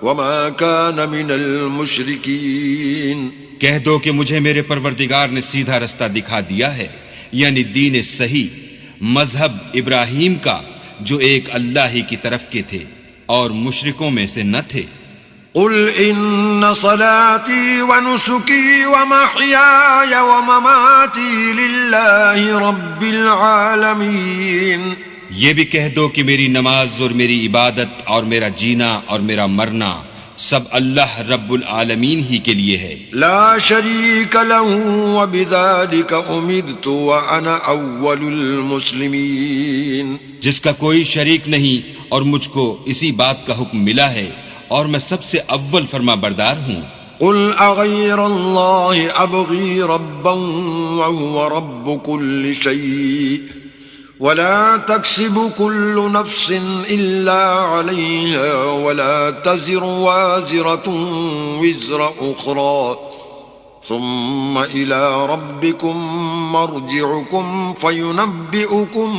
وما كان من المشركين.
کہہ دو کہ مجھے میرے پروردگار نے سیدھا رستہ دکھا دیا ہے، یعنی دین صحیح، مذہب ابراہیم کا جو ایک اللہ ہی کی طرف کے تھے اور مشرکوں میں سے نہ تھے.
قل ان صلاتي ونسكي ومحياي ومماتي لله رب العالمين.
یہ بھی کہہ دو کہ میری نماز اور میری عبادت اور میرا جینا اور میرا مرنا سب اللہ رب العالمین ہی کے لیے ہے.
لا شريك له وبذلك امرت وانا اول المسلمين.
جس کا کوئی شریک نہیں اور مجھ کو اسی بات کا حکم ملا ہے اور میں سب سے اول فرما بردار ہوں.
قل اغير الله ابغي ربا وهو رب كل شيء ولا تكسب كل نفس الا عليها ولا تزر وازرة وزر اخرى ثم الى ربكم مرجعكم فينبئكم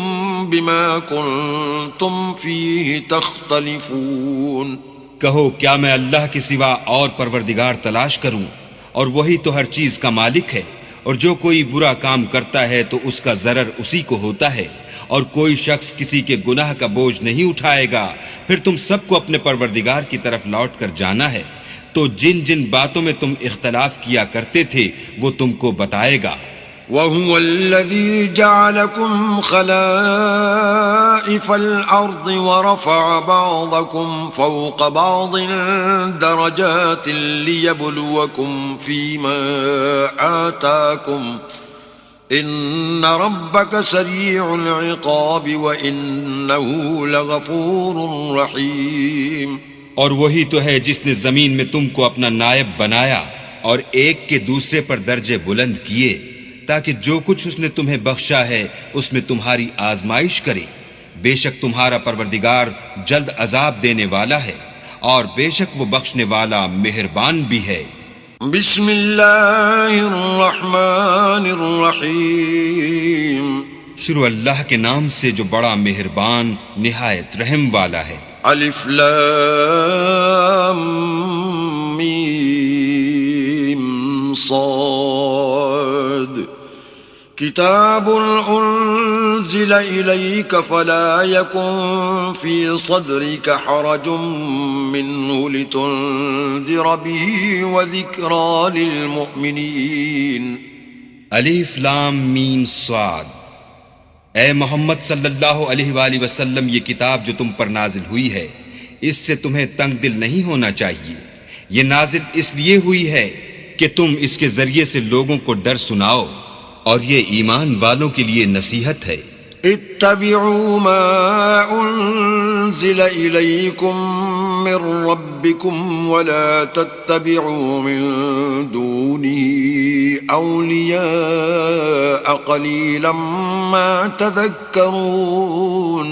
بما كنتم فيه تختلفون.
کہو کیا میں اللہ کے سوا اور پروردگار تلاش کروں، اور وہی تو ہر چیز کا مالک ہے، اور جو کوئی برا کام کرتا ہے تو اس کا ضرر اسی کو ہوتا ہے، اور کوئی شخص کسی کے گناہ کا بوجھ نہیں اٹھائے گا. پھر تم سب کو اپنے پروردگار کی طرف لوٹ کر جانا ہے، تو جن باتوں میں تم اختلاف کیا کرتے تھے وہ تم کو بتائے گا.
وَهُوَ الَّذِي جَعَلَكُمْ خَلَائِفَ الْأَرْضِ وَرَفَعَ بَعْضَكُمْ فَوْقَ بَعْضٍ دَرَجَاتٍ لِيَبْلُوَكُمْ فِيمَا آتَاكُمْ إِنَّ رَبَّكَ سَرِيعُ الْعِقَابِ وَإِنَّهُ لَغَفُورٌ رَحِيمٌ.
اور وہی تو ہے جس نے زمین میں تم کو اپنا نائب بنایا اور ایک کے دوسرے پر درجے بلند کیے، تاکہ جو کچھ اس نے تمہیں بخشا ہے اس میں تمہاری آزمائش کرے. بے شک تمہارا پروردگار جلد عذاب دینے والا ہے، اور بے شک وہ بخشنے والا مہربان بھی ہے.
بسم اللہ الرحمن الرحیم.
شروع اللہ کے نام سے جو بڑا مہربان نہایت رحم والا ہے.
الف لام میم صاد. کتاب انزل الیک فلا یکن فی صدرک حرج منه لتنذر به وذکری للمؤمنین.
الف لام میم صاد. اے محمد صلی اللہ علیہ وآلہ وسلم، یہ کتاب جو تم پر نازل ہوئی ہے اس سے تمہیں تنگ دل نہیں ہونا چاہیے. یہ نازل اس لیے ہوئی ہے کہ تم اس کے ذریعے سے لوگوں کو ڈر سناؤ، اور یہ ایمان والوں کے لیے نصیحت ہے.
اتبعوا ما انزل الیکم من ربکم ولا تتبعوا من دونه اولیاء قلیلا ما تذکرون.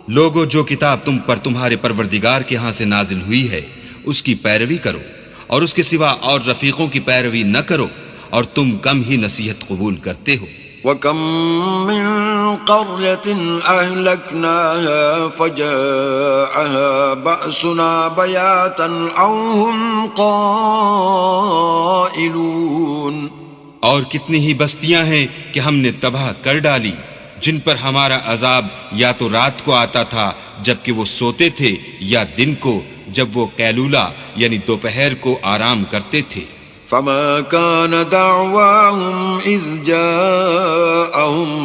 لوگو، جو کتاب تم پر تمہارے پروردگار کے ہاں سے نازل ہوئی ہے اس کی پیروی کرو، اور اس کے سوا اور رفیقوں کی پیروی نہ کرو، اور تم کم ہی نصیحت قبول کرتے ہو.
وَكَم مِّن قَرْيَةٍ أَهْلَكْنَاهَا فَجَاءَهَا بَأْسُنَا بَيَاتًا أَوْ هُمْ قَائِلُونَ.
اور کتنی ہی بستیاں ہیں کہ ہم نے تباہ کر ڈالی، جن پر ہمارا عذاب یا تو رات کو آتا تھا جبکہ وہ سوتے تھے، یا دن کو جب وہ قیلولہ یعنی دوپہر کو آرام کرتے تھے۔
فما كان دعواهم إذ جاءهم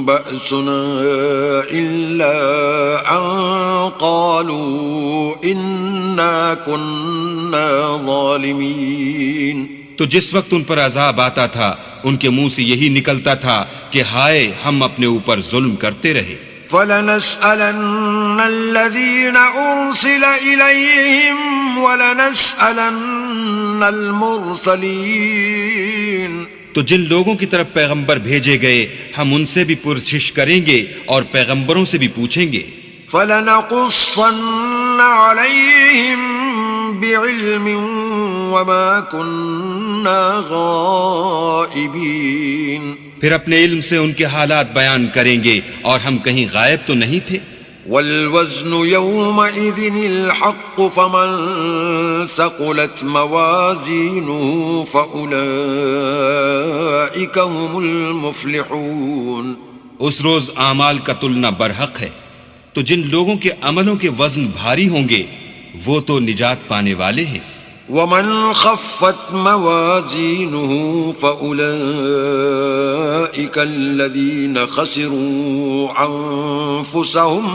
بأسنا إلا أن قالوا إنا كنا ظالمين۔
تو جس وقت ان پر عذاب آتا تھا ان کے منہ سے یہی نکلتا تھا کہ ہائے ہم اپنے اوپر ظلم کرتے رہے۔
فلنسألن الذين أرسل إليهم ولنسألن المرسلين۔
تو جن لوگوں کی طرف پیغمبر بھیجے گئے ہم ان سے بھی پرسش کریں گے اور پیغمبروں سے بھی پوچھیں گے۔
فلنقصن عليهم بعلم وما كنا غائبين۔
پھر اپنے علم سے ان کے حالات بیان کریں گے اور ہم کہیں غائب تو نہیں تھے۔
والوزن يومئذ الحق فمن ثقلت موازينه فأولئك هم المفلحون۔
اس روز اعمال کا تلنا برحق ہے، تو جن لوگوں کے عملوں کے وزن بھاری ہوں گے وہ تو نجات پانے والے ہیں۔
ومن خفت موازينه فأولئك الذين خسروا أنفسهم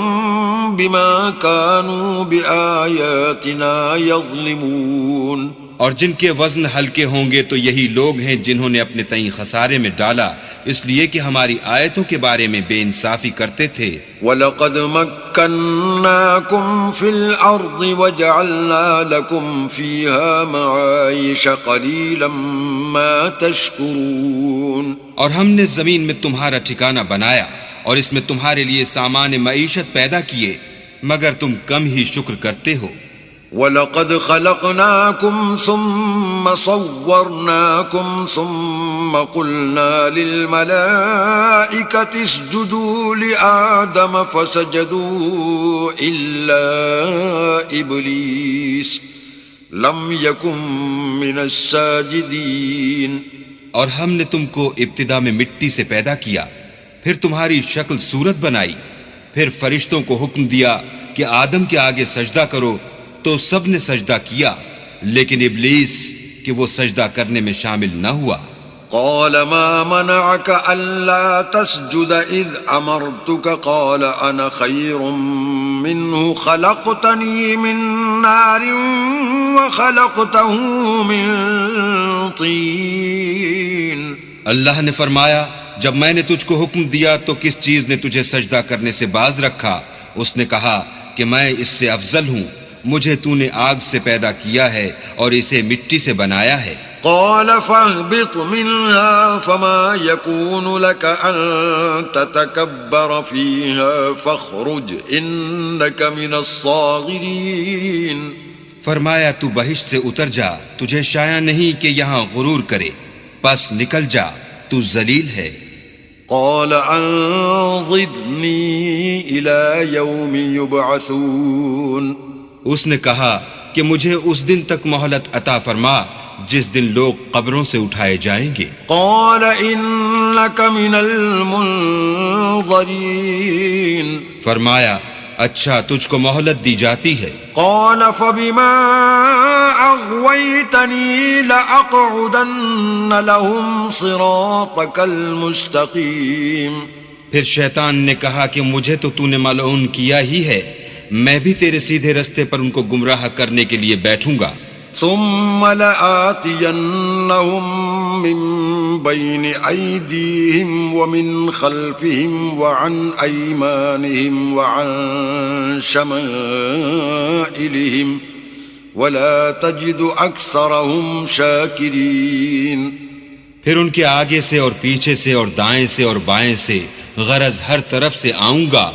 بما كانوا بآياتنا يظلمون۔
اور جن کے وزن ہلکے ہوں گے تو یہی لوگ ہیں جنہوں نے اپنے تئیں خسارے میں ڈالا اس لیے کہ ہماری آیتوں کے بارے میں بے انصافی کرتے تھے۔
وَلَقَدْ مَكَّنَّاكُمْ فِي الْأَرْضِ وَجَعَلْنَا لَكُمْ فِيهَا مَعَايِشَ قَلِيلًا مَا تَشْكُرُونَ۔
اور ہم نے زمین میں تمہارا ٹھکانہ بنایا اور اس میں تمہارے لیے سامان معیشت پیدا کیے، مگر تم کم ہی شکر کرتے ہو۔
وَلَقَدْ خَلَقْنَاكُمْ ثُمَّ صَوَّرْنَاكُمْ ثُمَّ قُلْنَا لِلْمَلَائِكَةِ اسْجُدُوا لِآدَمَ فَسَجَدُوا إِلَّا إِبْلِيسَ لَمْ يَكُنْ مِنَ السَّاجِدِينَ۔
اور ہم نے تم کو ابتدا میں مٹی سے پیدا کیا، پھر تمہاری شکل صورت بنائی، پھر فرشتوں کو حکم دیا کہ آدم کے آگے سجدہ کرو تو سب نے سجدہ کیا، لیکن ابلیس کہ وہ سجدہ کرنے میں شامل نہ ہوا۔
قال ما منعك ألا تسجد إذ أمرتك قال أنا خير منه خلقتني من نار وخلقته من طين۔
اللہ نے فرمایا جب میں نے تجھ کو حکم دیا تو کس چیز نے تجھے سجدہ کرنے سے باز رکھا؟ اس نے کہا کہ میں اس سے افضل ہوں، مجھے تو نے آگ سے پیدا کیا ہے اور اسے مٹی سے بنایا ہے۔
قال فاهبط منها فما يكون لك أن تتكبر فيها فاخرج إنك من الصاغرين۔
فرمایا تو بہشت سے اتر جا، تجھے شایع نہیں کہ یہاں غرور کرے، پس نکل جا، تو ذلیل ہے۔
قال أنظرني إلى يوم يبعثون۔
اس نے کہا کہ مجھے اس دن تک مہلت عطا فرما جس دن لوگ قبروں سے اٹھائے جائیں گے۔
قال إنك من المنظرين۔
فرمایا اچھا تجھ کو مہلت دی جاتی ہے۔
قال فبما أغويتني لأقعدن لهم صراطك المستقيم۔
پھر شیطان نے کہا کہ مجھے تو نے ملعون کیا ہی ہے، میں بھی تیرے سیدھے رستے پر ان کو گمراہ کرنے کے لیے بیٹھوں گا۔
ثم لآتينهم من بين أيديهم ومن خلفهم وعن أيمانهم وعن شمائلهم ولا تجد أكثرهم شاكرين۔
پھر ان کے آگے سے اور پیچھے سے اور دائیں سے اور بائیں سے، غرض ہر طرف سے آؤں گا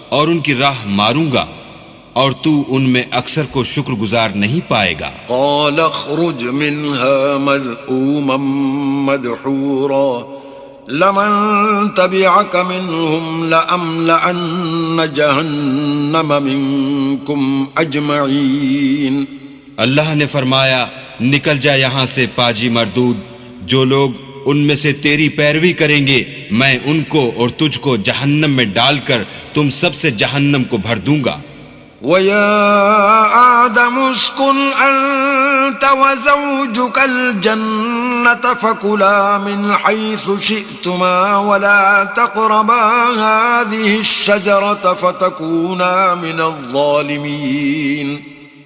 اور ان کی راہ ماروں گا، اور تو ان میں اکثر کو شکر گزار نہیں پائے گا۔
قال اخرج منها مذءوما مدحورا لمن تبعك منهم لأملأن جهنم منكم أجمعين۔
اللہ نے فرمایا نکل جا یہاں سے پاجی مردود، جو لوگ ان میں سے تیری پیروی کریں گے میں ان کو اور تجھ کو جہنم میں ڈال کر تم سب سے جہنم کو بھر دوں گا۔
وَيَا آدَمُ اسْكُنْ أَنْتَ وَزَوْجُكَ الْجَنَّةَ فَكُلَا مِنْ حَيْثُ شِئْتُمَا وَلَا تَقْرَبَا هَذِهِ الشَّجَرَةَ فَتَكُونَا مِنَ الظَّالِمِينَ۔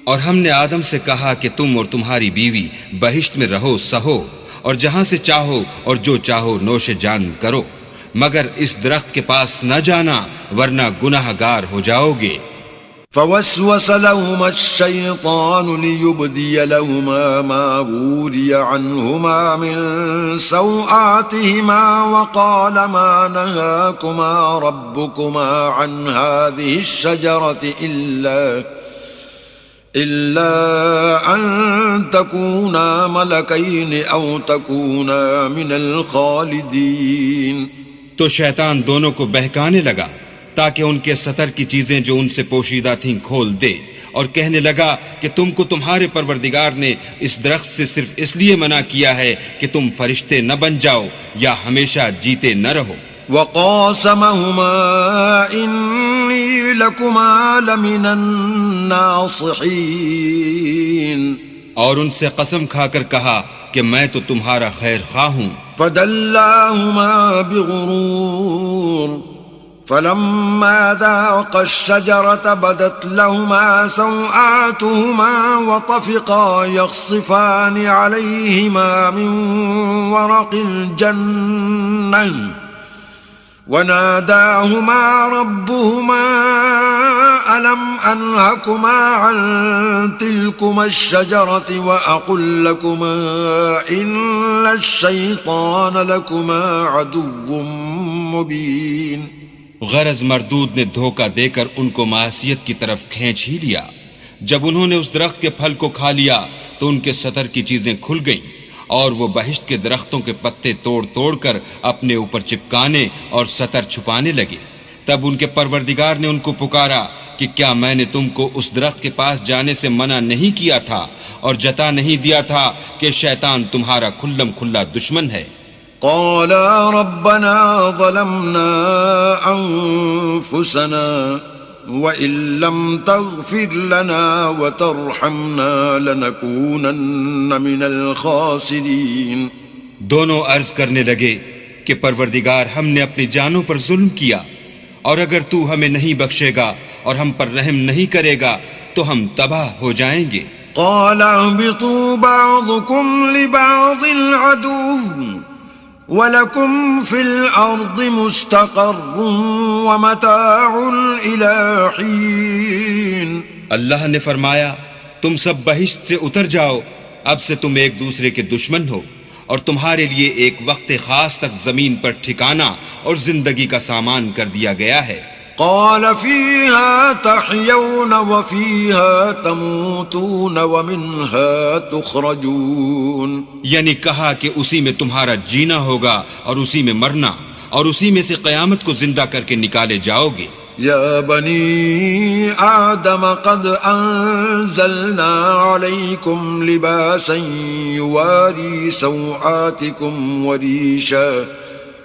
اور ہم نے آدم سے کہا کہ تم اور تمہاری بیوی بہشت میں رہو سہو اور جہاں سے چاہو اور جو چاہو نوش جان کرو، مگر اس درخت کے پاس نہ جانا ورنہ گناہ گار ہو جاؤ گے۔
فوسوس لهما الشيطان ليبدي لهما ما وري عنهما من سوآتهما وقال ما نهاكما ربكما عن هذه الشجرة إلا أن تكونا ملكين أو تكونا من الخالدين۔
تو شیطان دونوں کو بہکانے لگا تاکہ ان کے ستر کی چیزیں جو ان سے پوشیدہ تھیں کھول دے، اور کہنے لگا کہ تم کو تمہارے پروردگار نے اس درخت سے صرف اس لیے منع کیا ہے کہ تم فرشتے نہ بن جاؤ یا ہمیشہ جیتے نہ رہو۔
وقاسمهما إني لكما لمن الناصحين،
اور ان سے قسم کھا کر کہا کہ میں تو تمہارا خیر خواہ ہوں۔
فدلاهما بغرور فلما ذاقا الشجرة بدت لهما سوآتهما وطفقا يخصفان عليهما من ورق الجنة وناداهما ربهما ألم أنهكما عن تلكما الشجرة وأقل لكما إن الشيطان لكما عدو مبين۔
غرض مردود نے دھوکہ دے کر ان کو معصیت کی طرف کھینچ ہی لیا۔ جب انہوں نے اس درخت کے پھل کو کھا لیا تو ان کے ستر کی چیزیں کھل گئیں اور وہ بہشت کے درختوں کے پتے توڑ توڑ کر اپنے اوپر چپکانے اور ستر چھپانے لگے۔ تب ان کے پروردگار نے ان کو پکارا کہ کیا میں نے تم کو اس درخت کے پاس جانے سے منع نہیں کیا تھا اور جتا نہیں دیا تھا کہ شیطان تمہارا کھلم کھلا دشمن ہے؟
قالا ربنا ظلمنا أنفسنا وإن لم تغفر لنا وترحمنا لنكونن من الخاسرين۔
دونوں عرض کرنے لگے کہ پروردگار ہم نے اپنی جانوں پر ظلم کیا، اور اگر تو ہمیں نہیں بخشے گا اور ہم پر رحم نہیں کرے گا تو ہم تباہ ہو جائیں گے۔
قال اهبطوا بعضكم لبعض عدو وَلَكُمْ فِي الْأَرْضِ مُسْتَقَرٌّ وَمَتَاعٌ إِلَىٰ حِينٍ۔
اللہ نے فرمایا تم سب بہشت سے اتر جاؤ، اب سے تم ایک دوسرے کے دشمن ہو، اور تمہارے لیے ایک وقت خاص تک زمین پر ٹھکانہ اور زندگی کا سامان کر دیا گیا ہے۔
قال فيها تحيون وفيها تموتون ومنها تخرجون۔
یعنی کہا کہ اسی میں تمہارا جینا ہوگا اور اسی میں مرنا، اور اسی میں سے قیامت کو زندہ کر کے نکالے جاؤ گے۔
يا بني آدم قد أنزلنا عليكم لباسا يواري سوآتكم وريشا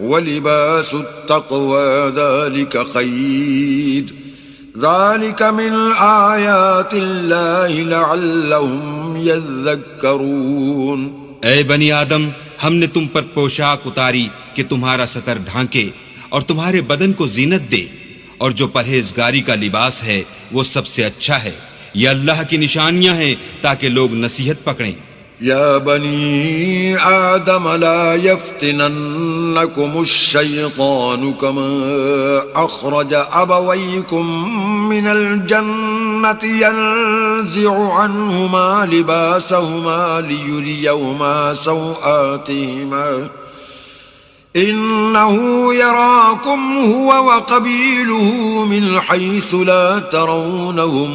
ولباس التقوى ذلك خير ذلك من آيات الله لعلهم يذكرون۔
اے بنی آدم، ہم نے تم پر پوشاک اتاری کہ تمہارا ستر ڈھانکے اور تمہارے بدن کو زینت دے، اور جو پرہیزگاری کا لباس ہے وہ سب سے اچھا ہے، یہ اللہ کی نشانیاں ہیں تاکہ لوگ نصیحت پکڑیں۔
يا بني آدم لا يفتننكم الشيطان كما أخرج أبويكم من الجنة ينزع عنهما لباسهما ليريهما سوآتهما إنه يراكم هو وقبيله من حيث لا ترونهم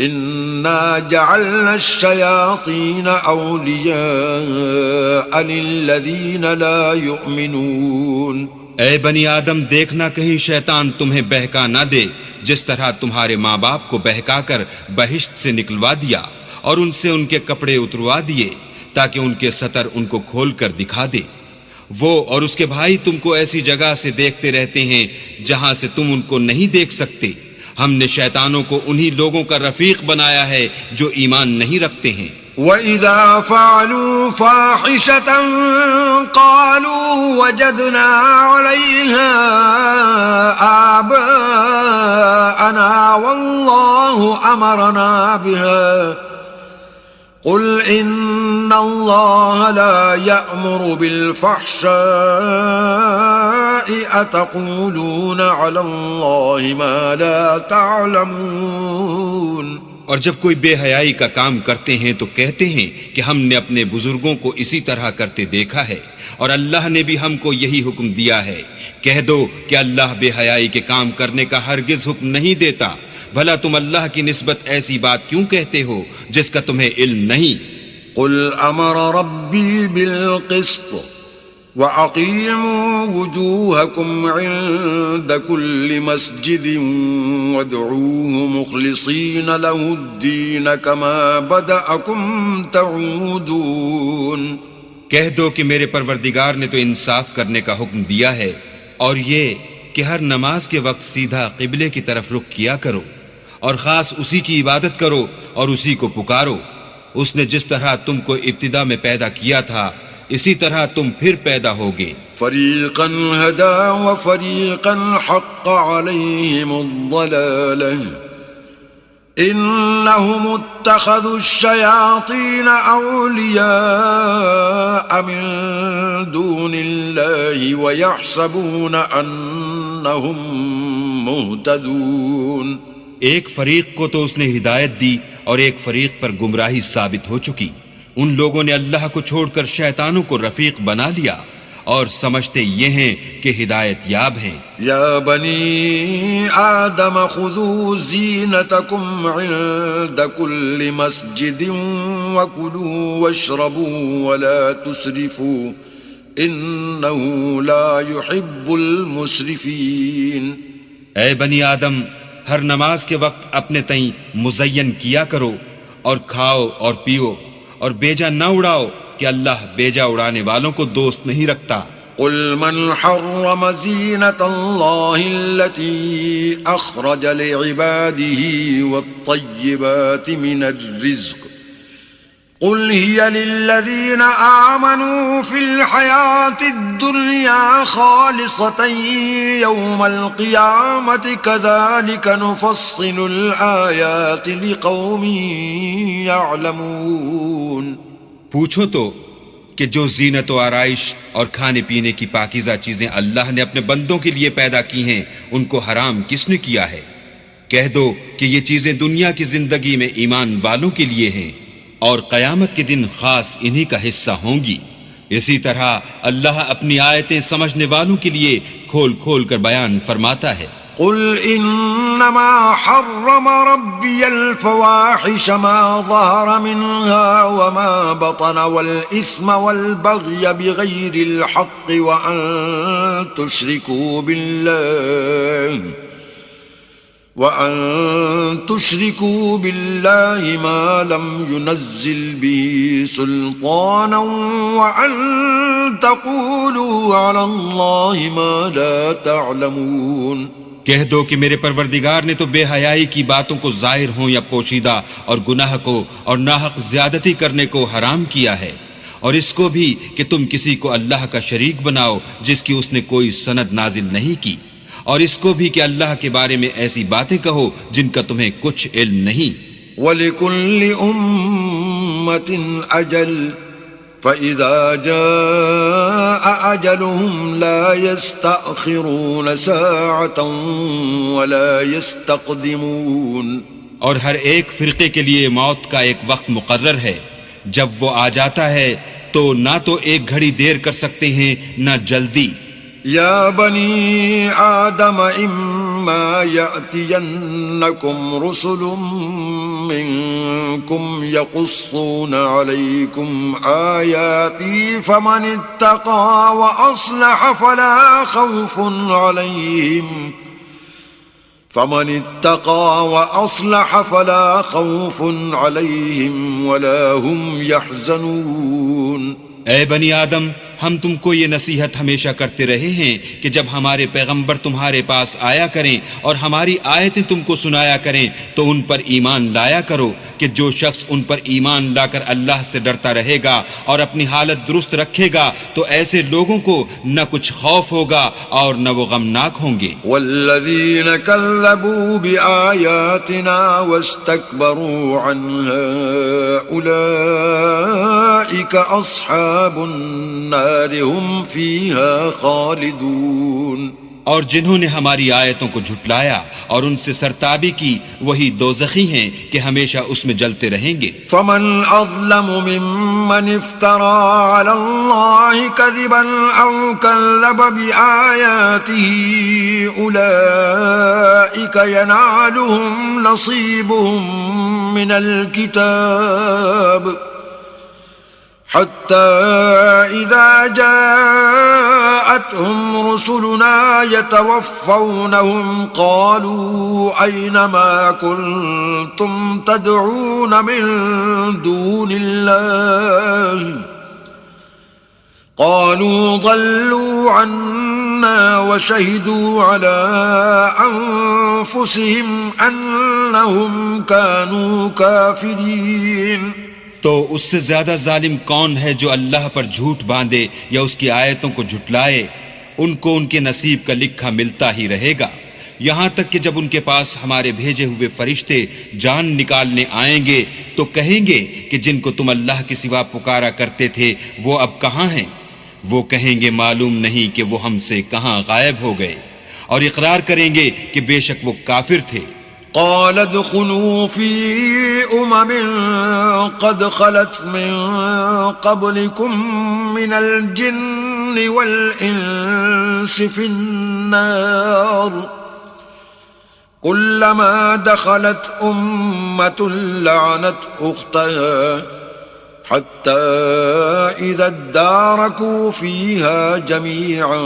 إنا جعلنا الشياطين أولياء للذين لا يؤمنون۔
اے بنی آدم، دیکھنا کہیں شیطان تمہیں بہکا نہ دے جس طرح تمہارے ماں باپ کو بہکا کر بہشت سے نکلوا دیا اور ان سے ان کے کپڑے اتروا دیے تاکہ ان کے ستر ان کو کھول کر دکھا دے۔ وہ اور اس کے بھائی تم کو ایسی جگہ سے دیکھتے رہتے ہیں جہاں سے تم ان کو نہیں دیکھ سکتے. ہم نے شیطانوں کو انہی لوگوں کا رفیق بنایا ہے جو ایمان نہیں رکھتے ہیں.
وَإِذَا فَعَلُوا فَاحِشَةً قَالُوا وَجَدْنَا عَلَيْهَا آبَاءَنَا وَاللَّهُ أَمَرَنَا بِهَا قُلْ إِنَّ اللَّهَ لَا يَأْمُرُ بِالْفَحْشَاءِ أَتَقُولُونَ عَلَى اللَّهِ مَا لَا تَعْلَمُونَ.
اور جب کوئی بے حیائی کا کام کرتے ہیں تو کہتے ہیں کہ ہم نے اپنے بزرگوں کو اسی طرح کرتے دیکھا ہے اور اللہ نے بھی ہم کو یہی حکم دیا ہے. کہہ دو کہ اللہ بے حیائی کے کام کرنے کا ہرگز حکم نہیں دیتا. بھلا تم اللہ کی نسبت ایسی بات کیوں کہتے ہو جس کا تمہیں علم نہیں؟
قل امر ربی بالقسط وَأَقِيمُوا وُجُوهَكُمْ عِندَ كُلِّ مَسْجِدٍ وَادْعُوهُ مُخْلِصِينَ لَهُ الدِّينَ كَمَا بَدَأَكُمْ تَعُودُونَ.
کہہ دو کہ میرے پروردگار نے تو انصاف کرنے کا حکم دیا ہے اور یہ کہ ہر نماز کے وقت سیدھا قبلے کی طرف رخ کیا کرو اور خاص اسی کی عبادت کرو اور اسی کو پکارو. اس نے جس طرح تم کو ابتدا میں پیدا کیا تھا اسی طرح تم پھر پیدا ہوگے.
فریقا ہدا وفریقا حق علیہم الضلالہ انہم اتخذوا الشیاطین اولیاء من دون اللہ ویحسبون انہم مہتدون.
ایک فریق کو تو اس نے ہدایت دی اور ایک فریق پر گمراہی ثابت ہو چکی. ان لوگوں نے اللہ کو چھوڑ کر شیطانوں کو رفیق بنا لیا اور سمجھتے یہ ہیں کہ ہدایت یاب ہیں.
یا بنی آدم خذوا زینتکم عند کل مسجد وکلوا واشربوا ولا تسرفوا انہ لا يحب المسرفین.
اے بنی آدم ہر نماز کے وقت اپنے تئیں مزین کیا کرو اور کھاؤ اور پیو اور بیجا نہ اڑاؤ کہ اللہ بیجا اڑانے والوں کو دوست نہیں رکھتا.
قل من حرم زینت اللہ التي اخرج لعباده والطیبات من الرزق قل هي للذین آمنوا في الحیاة الدنیا خالصة یوم القیامة كذلك نفصل الآیات لقوم یعلمون.
پوچھو تو کہ جو زینت و آرائش اور کھانے پینے کی پاکیزہ چیزیں اللہ نے اپنے بندوں کے لیے پیدا کی ہیں ان کو حرام کس نے کیا ہے؟ کہہ دو کہ یہ چیزیں دنیا کی زندگی میں ایمان والوں کے لیے ہیں اور قیامت کے دن خاص انہی کا حصہ ہوں گی. اسی طرح اللہ اپنی آیتیں سمجھنے والوں کے لیے کھول کھول کر بیان فرماتا ہے.
قل انما حرم ربي الفواحش ما ظهر منها وما بطن والإثم والبغي بغير الحق وأن تشركوا بالله ما لم ينزل به سلطانا وأن تقولوا على الله ما لا تعلمون.
کہہ دو کہ میرے پروردگار نے تو بے حیائی کی باتوں کو ظاہر ہوں یا پوشیدہ اور گناہ کو اور ناحق زیادتی کرنے کو حرام کیا ہے اور اس کو بھی کہ تم کسی کو اللہ کا شریک بناؤ جس کی اس نے کوئی سند نازل نہیں کی اور اس کو بھی کہ اللہ کے بارے میں ایسی باتیں کہو جن کا تمہیں کچھ علم نہیں.
وَلِكُلِّ أُمَّةٍ أَجَلٌ فَإِذَا جَاءَ أَجَلُهُمْ لَا يَسْتَأْخِرُونَ سَاعَةً وَلَا يَسْتَقْدِمُونَ.
اور ہر ایک فرقے کے لیے موت کا ایک وقت مقرر ہے. جب وہ آ جاتا ہے تو نہ تو ایک گھڑی دیر کر سکتے ہیں نہ جلدی.
یا بنی آدم اما یأتینکم رسل منکم یقصون علیکم آیاتی فمن اتقى وأصلح فلا خوف علیہم ولا هم يحزنون.
اے بنی آدم ہم تم کو یہ نصیحت ہمیشہ کرتے رہے ہیں کہ جب ہمارے پیغمبر تمہارے پاس آیا کریں اور ہماری آیتیں تم کو سنایا کریں تو ان پر ایمان لایا کرو کہ جو شخص ان پر ایمان لا کر اللہ سے ڈرتا رہے گا اور اپنی حالت درست رکھے گا تو ایسے لوگوں کو نہ کچھ خوف ہوگا اور نہ وہ غمناک ہوں گے.
والذین کذبوا بآیاتنا واستکبروا عنها اولئک اصحاب النار هم فیها خالدون.
اور جنہوں نے ہماری آیتوں کو جھٹلایا اور ان سے سرتابی کی وہی دوزخی ہیں کہ ہمیشہ اس میں جلتے رہیں گے.
فمن اظلم ممن افترى على الله كذبا او كذب بآياته اولئك ينالهم نصيبهم من الكتاب حتى إذا جاءتهم رسلنا يتوفونهم قالوا أين ما كنتم تدعون من دون الله قالوا ضلوا عنا وشهدوا على أنفسهم أنهم كانوا كافرين.
تو اس سے زیادہ ظالم کون ہے جو اللہ پر جھوٹ باندھے یا اس کی آیتوں کو جھٹلائے؟ ان کو ان کے نصیب کا لکھا ملتا ہی رہے گا یہاں تک کہ جب ان کے پاس ہمارے بھیجے ہوئے فرشتے جان نکالنے آئیں گے تو کہیں گے کہ جن کو تم اللہ کے سوا پکارا کرتے تھے وہ اب کہاں ہیں؟ وہ کہیں گے معلوم نہیں کہ وہ ہم سے کہاں غائب ہو گئے، اور اقرار کریں گے کہ بے شک وہ کافر تھے.
قال ادخلوا في قد خلت من قبلكم من الجن والإنس في النار كلما دخلت أمة لعنت أختها حتى إذا اداركوا فيها جميعا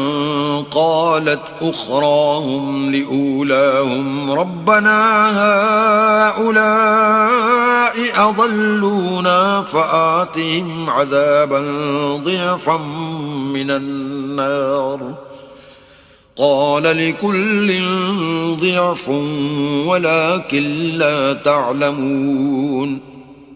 قالت أخراهم لأولاهم ربنا هؤلاء أضلونا فآتهم عذابا ضعفا من النار قال لكل ضعف ولكن لا تعلمون.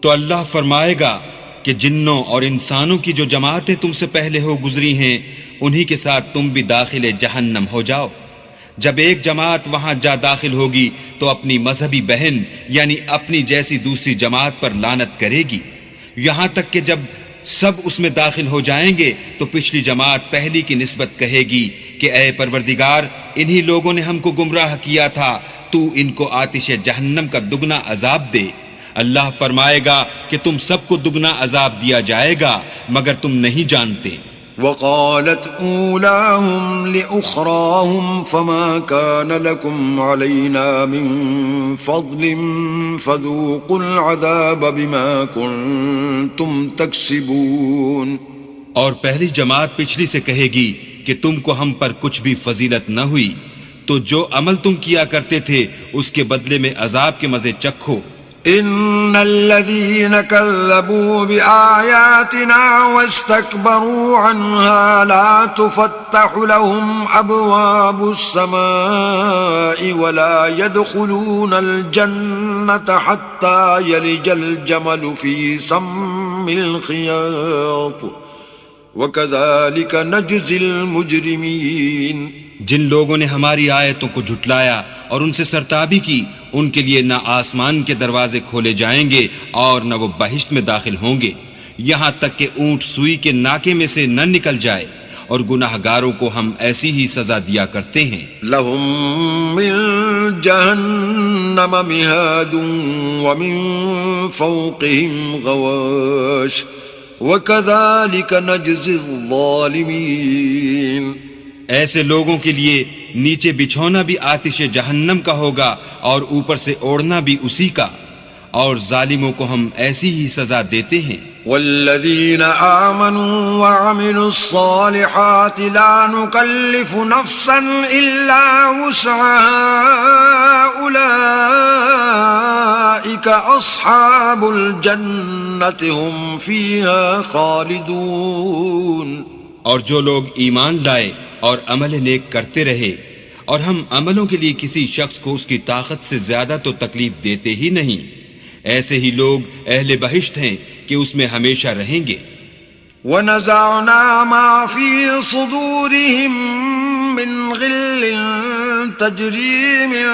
تو اللہ فرمائے گا کہ جنوں اور انسانوں کی جو جماعتیں تم سے پہلے ہو گزری ہیں انہی کے ساتھ تم بھی داخل جہنم ہو جاؤ. جب ایک جماعت وہاں جا داخل ہوگی تو اپنی مذہبی بہن یعنی اپنی جیسی دوسری جماعت پر لعنت کرے گی، یہاں تک کہ جب سب اس میں داخل ہو جائیں گے تو پچھلی جماعت پہلی کی نسبت کہے گی کہ اے پروردگار انہی لوگوں نے ہم کو گمراہ کیا تھا، تو ان کو آتش جہنم کا دگنا عذاب دے. اللہ فرمائے گا کہ تم سب کو دگنا عذاب دیا جائے گا مگر تم نہیں جانتے.
وقالت اولاهم لأخراهم فما كان لكم علينا من فضل فذوقوا العذاب بما كنتم تكسبون.
اور پہلی جماعت پچھلی سے کہے گی کہ تم کو ہم پر کچھ بھی فضیلت نہ ہوئی، تو جو عمل تم کیا کرتے تھے اس کے بدلے میں عذاب کے مزے چکھو.
ان الذين كذبوا بآياتنا واستكبروا عنها لا تفتح لهم ابواب السماء ولا يدخلون الجنة حتى يلج الجمل في سم الخياط وكذلك نجزي المجرمين.
جن لوگوں نے ہماری آیتوں کو جھٹلایا اور ان سے سرتابی کی ان کے لیے نہ آسمان کے دروازے کھولے جائیں گے اور نہ وہ بہشت میں داخل ہوں گے یہاں تک کہ اونٹ سوئی کے ناکے میں سے نہ نکل جائے، اور گناہ گاروں کو ہم ایسی ہی سزا دیا کرتے ہیں.
لهم من جہنم مہاد ومن فوقهم غواش وكذلك نجزي الظالمين.
ایسے لوگوں کے لیے نیچے بچھونا بھی آتش جہنم کا ہوگا اور اوپر سے اوڑھنا بھی اسی کا، اور ظالموں کو ہم ایسی ہی سزا دیتے ہیں.
والذین آمنوا وعملوا الصالحات لا نکلف نفسا الا وسعها اولئک اصحاب الجنة هم فیها خالدون.
اور جو لوگ ایمان لائے اور عمل نیک کرتے رہے اور ہم عملوں کے لیے کسی شخص کو اس کی طاقت سے زیادہ تو تکلیف دیتے ہی نہیں، ایسے ہی لوگ اہل بہشت ہیں کہ اس میں ہمیشہ رہیں گے۔
ونزعنا ما في صدورهم من غل تجري من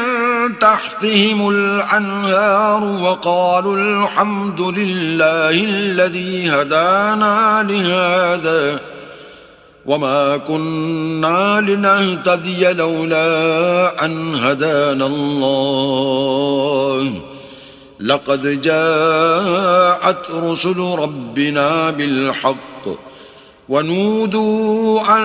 تحتهم الأنهار وقالوا الحمد لله الذي هدانا لهذا وما كنا لنهتدي لولا أن هدانا الله لقد جاءت رسل ربنا بالحق ونودوا أن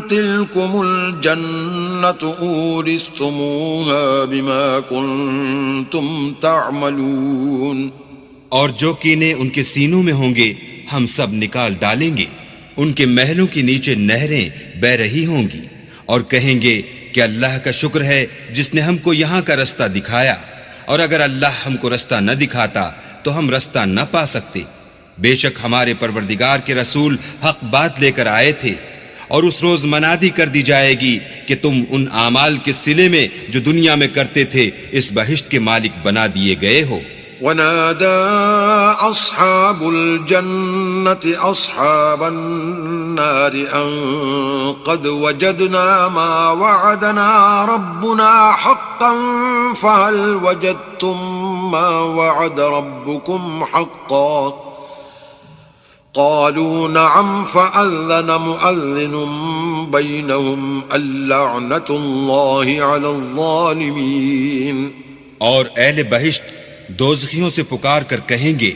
تلكم الجنة أورثتموها بما كنتم تعملون۔
اور جو کینے ان کے سینوں میں ہوں گے ہم سب نکال ڈالیں گے، ان کے محلوں کے نیچے نہریں بہ رہی ہوں گی، اور کہیں گے کہ اللہ کا شکر ہے جس نے ہم کو یہاں کا رستہ دکھایا، اور اگر اللہ ہم کو رستہ نہ دکھاتا تو ہم رستہ نہ پا سکتے۔ بے شک ہمارے پروردگار کے رسول حق بات لے کر آئے تھے، اور اس روز منادی کر دی جائے گی کہ تم ان اعمال کے صلے میں جو دنیا میں کرتے تھے اس بہشت کے مالک بنا دیے گئے ہو۔
ونادى أصحاب الجنة أصحاب النار أن قد وجدنا ما وعدنا ربنا حقا فهل وجدتم ما وعد ربكم حقا قالوا نعم فأذن مؤذن بينهم اللعنة الله على الظالمين۔
اور اہل بہشت دوزخیوں سے پکار کر کہیں گے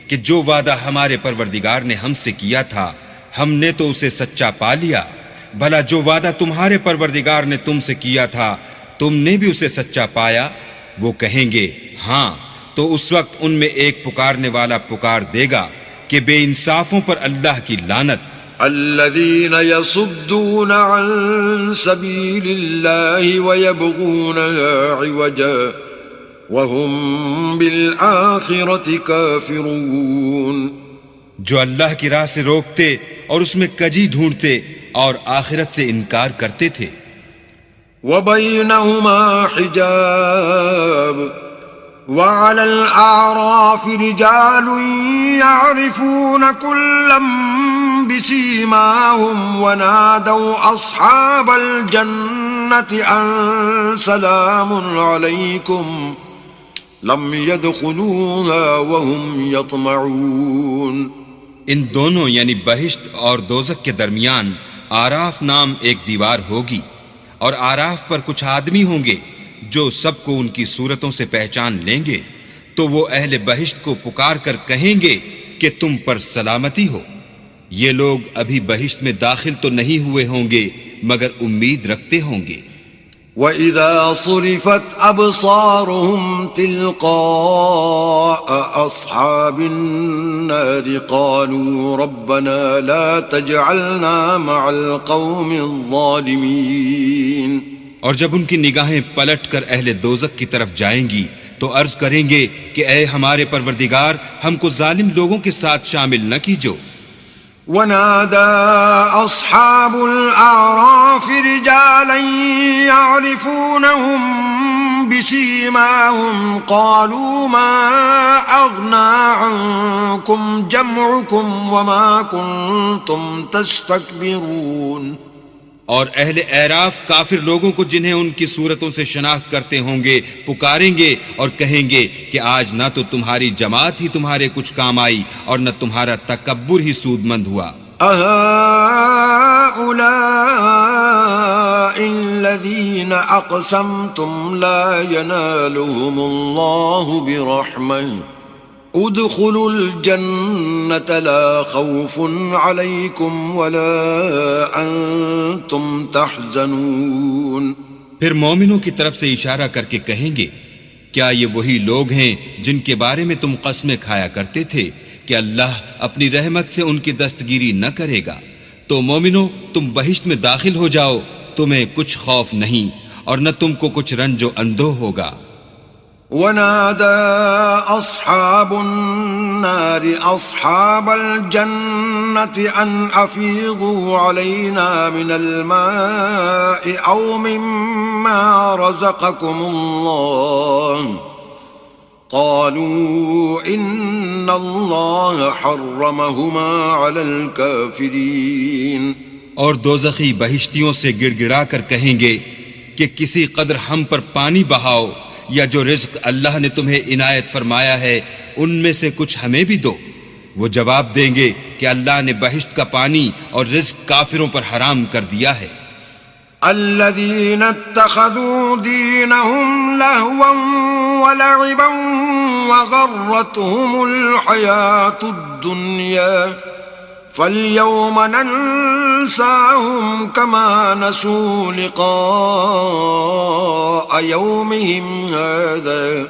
کہ جو وعدہ ہمارے پروردگار نے ہم سے کیا تھا ہم نے تو اسے سچا پا لیا، بھلا جو وعدہ تمہارے پروردگار نے تم سے کیا تھا تم نے بھی اسے سچا پایا؟ وہ کہیں گے ہاں، تو اس وقت ان میں ایک پکارنے والا پکار دے گا کہ بے انصافوں پر اللہ کی لعنت۔
الذين يصدون عن سبيل الله ويبغونها عوجا وهم بالآخرة كافرون۔
جو اللہ کی راہ سے روکتے اور اس میں کجی ڈھونڈتے اور آخرت سے انکار کرتے تھے۔
وبينهما حجاب وعلى الأعراف رجال يعرفون كلا بسيماهم ونادوا أصحاب الجنة أن سلام عليكم لم يدخلوها وهم يطمعون۔
ان دونوں یعنی بہشت اور دوزخ کے درمیان آراف نام ایک دیوار ہوگی، اور آراف پر کچھ آدمی ہوں گے جو سب کو ان کی صورتوں سے پہچان لیں گے، تو وہ اہل بہشت کو پکار کر کہیں گے کہ تم پر سلامتی ہو۔ یہ لوگ ابھی بہشت میں داخل تو نہیں ہوئے ہوں گے مگر امید رکھتے ہوں گے۔
وَإِذَا صُرِفَتْ أَبْصَارُهُمْ تِلْقَاءَ أَصْحَابِ النَّارِ قَالُوا رَبَّنَا لَا تَجْعَلْنَا مَعَ الْقَوْمِ الظَّالِمِينَ۔
اور جب ان کی نگاہیں پلٹ کر اہل دوزخ کی طرف جائیں گی تو عرض کریں گے کہ اے ہمارے پروردگار ہم کو ظالم لوگوں کے ساتھ شامل نہ کیجو۔
ونادى أصحاب الأعراف رجالا يعرفونهم بسيماهم قالوا ما أغنى عنكم جمعكم وما كنتم تستكبرون۔
اور اہل اعراف کافر لوگوں کو جنہیں ان کی صورتوں سے شناخت کرتے ہوں گے پکاریں گے اور کہیں گے کہ آج نہ تو تمہاری جماعت ہی تمہارے کچھ کام آئی اور نہ تمہارا تکبر ہی سود مند ہوا۔
أهؤلاء الذين أقسمتم لا ينالهم الله برحمة ادخلوا الجنة لا خوف عليكم ولا أنتم تحزنون۔
پھر مومنوں کی طرف سے اشارہ کر کے کہیں گے کیا یہ وہی لوگ ہیں جن کے بارے میں تم قسمیں کھایا کرتے تھے کہ اللہ اپنی رحمت سے ان کی دستگیری نہ کرے گا؟ تو مومنوں تم بہشت میں داخل ہو جاؤ، تمہیں کچھ خوف نہیں اور نہ تم کو کچھ رنج و اندوہ ہوگا۔
ونادى أصحاب النار أصحاب الجنة أن أفيضوا علينا من الماء أو مما رزقكم الله قالوا إن الله حرمهما على الكافرين.
اور دوزخی بہشتیوں سے گڑ گڑا کر کہیں گے کہ کسی قدر ہم پر پانی بہاؤ، یا جو رزق اللہ نے تمہیں عنایت فرمایا ہے ان میں سے کچھ ہمیں بھی دو. وہ جواب دیں گے کہ اللہ نے بہشت کا پانی اور رزق کافروں پر حرام کر دیا ہے.
الذين اتخذوا دينهم لهوا ولعبا وغرتهم الحياة الدنيا فاليوم ننساهم كما نسوا لقاء يومهم هذا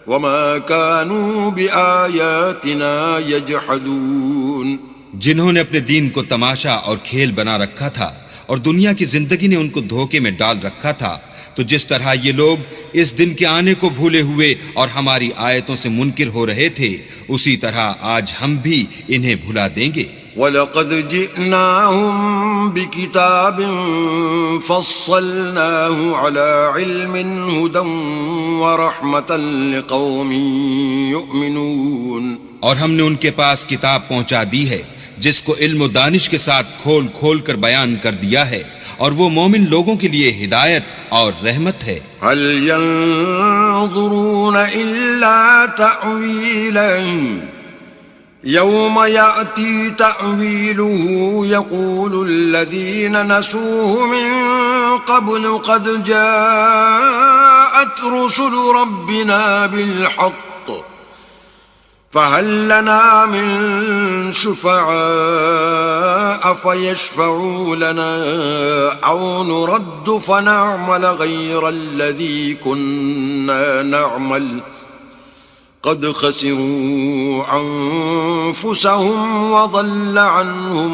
وما كانوا بآياتنا يجحدون.
جنہوں نے اپنے دین کو تماشا اور کھیل بنا رکھا تھا اور دنیا کی زندگی نے ان کو دھوکے میں ڈال رکھا تھا، تو جس طرح یہ لوگ اس دن کے آنے کو بھولے ہوئے اور ہماری آیتوں سے منکر ہو رہے تھے، اسی طرح آج ہم بھی انہیں بھلا دیں گے.
وَلَقَدْ جِئْنَاهُمْ بِكِتَابٍ فَصَّلْنَاهُ عَلَى عِلْمٍ هُدًى وَرَحْمَةً لِقَوْمٍ يُؤْمِنُونَ.
اور ہم نے ان کے پاس کتاب پہنچا دی ہے جس کو علم و دانش کے ساتھ کھول کھول کر بیان کر دیا ہے، اور وہ مومن لوگوں کے لیے ہدایت اور رحمت ہے.
هل ينظرون إلا تأويله يوم يأتي تأويله يقول الذين نسوه من قبل قد جاءت رسل ربنا بالحق فهل لنا من شفعاء فيشفعوا لنا أو نرد فنعمل غير الذي كنا نعمل قد خسروا أنفسهم وضل عنهم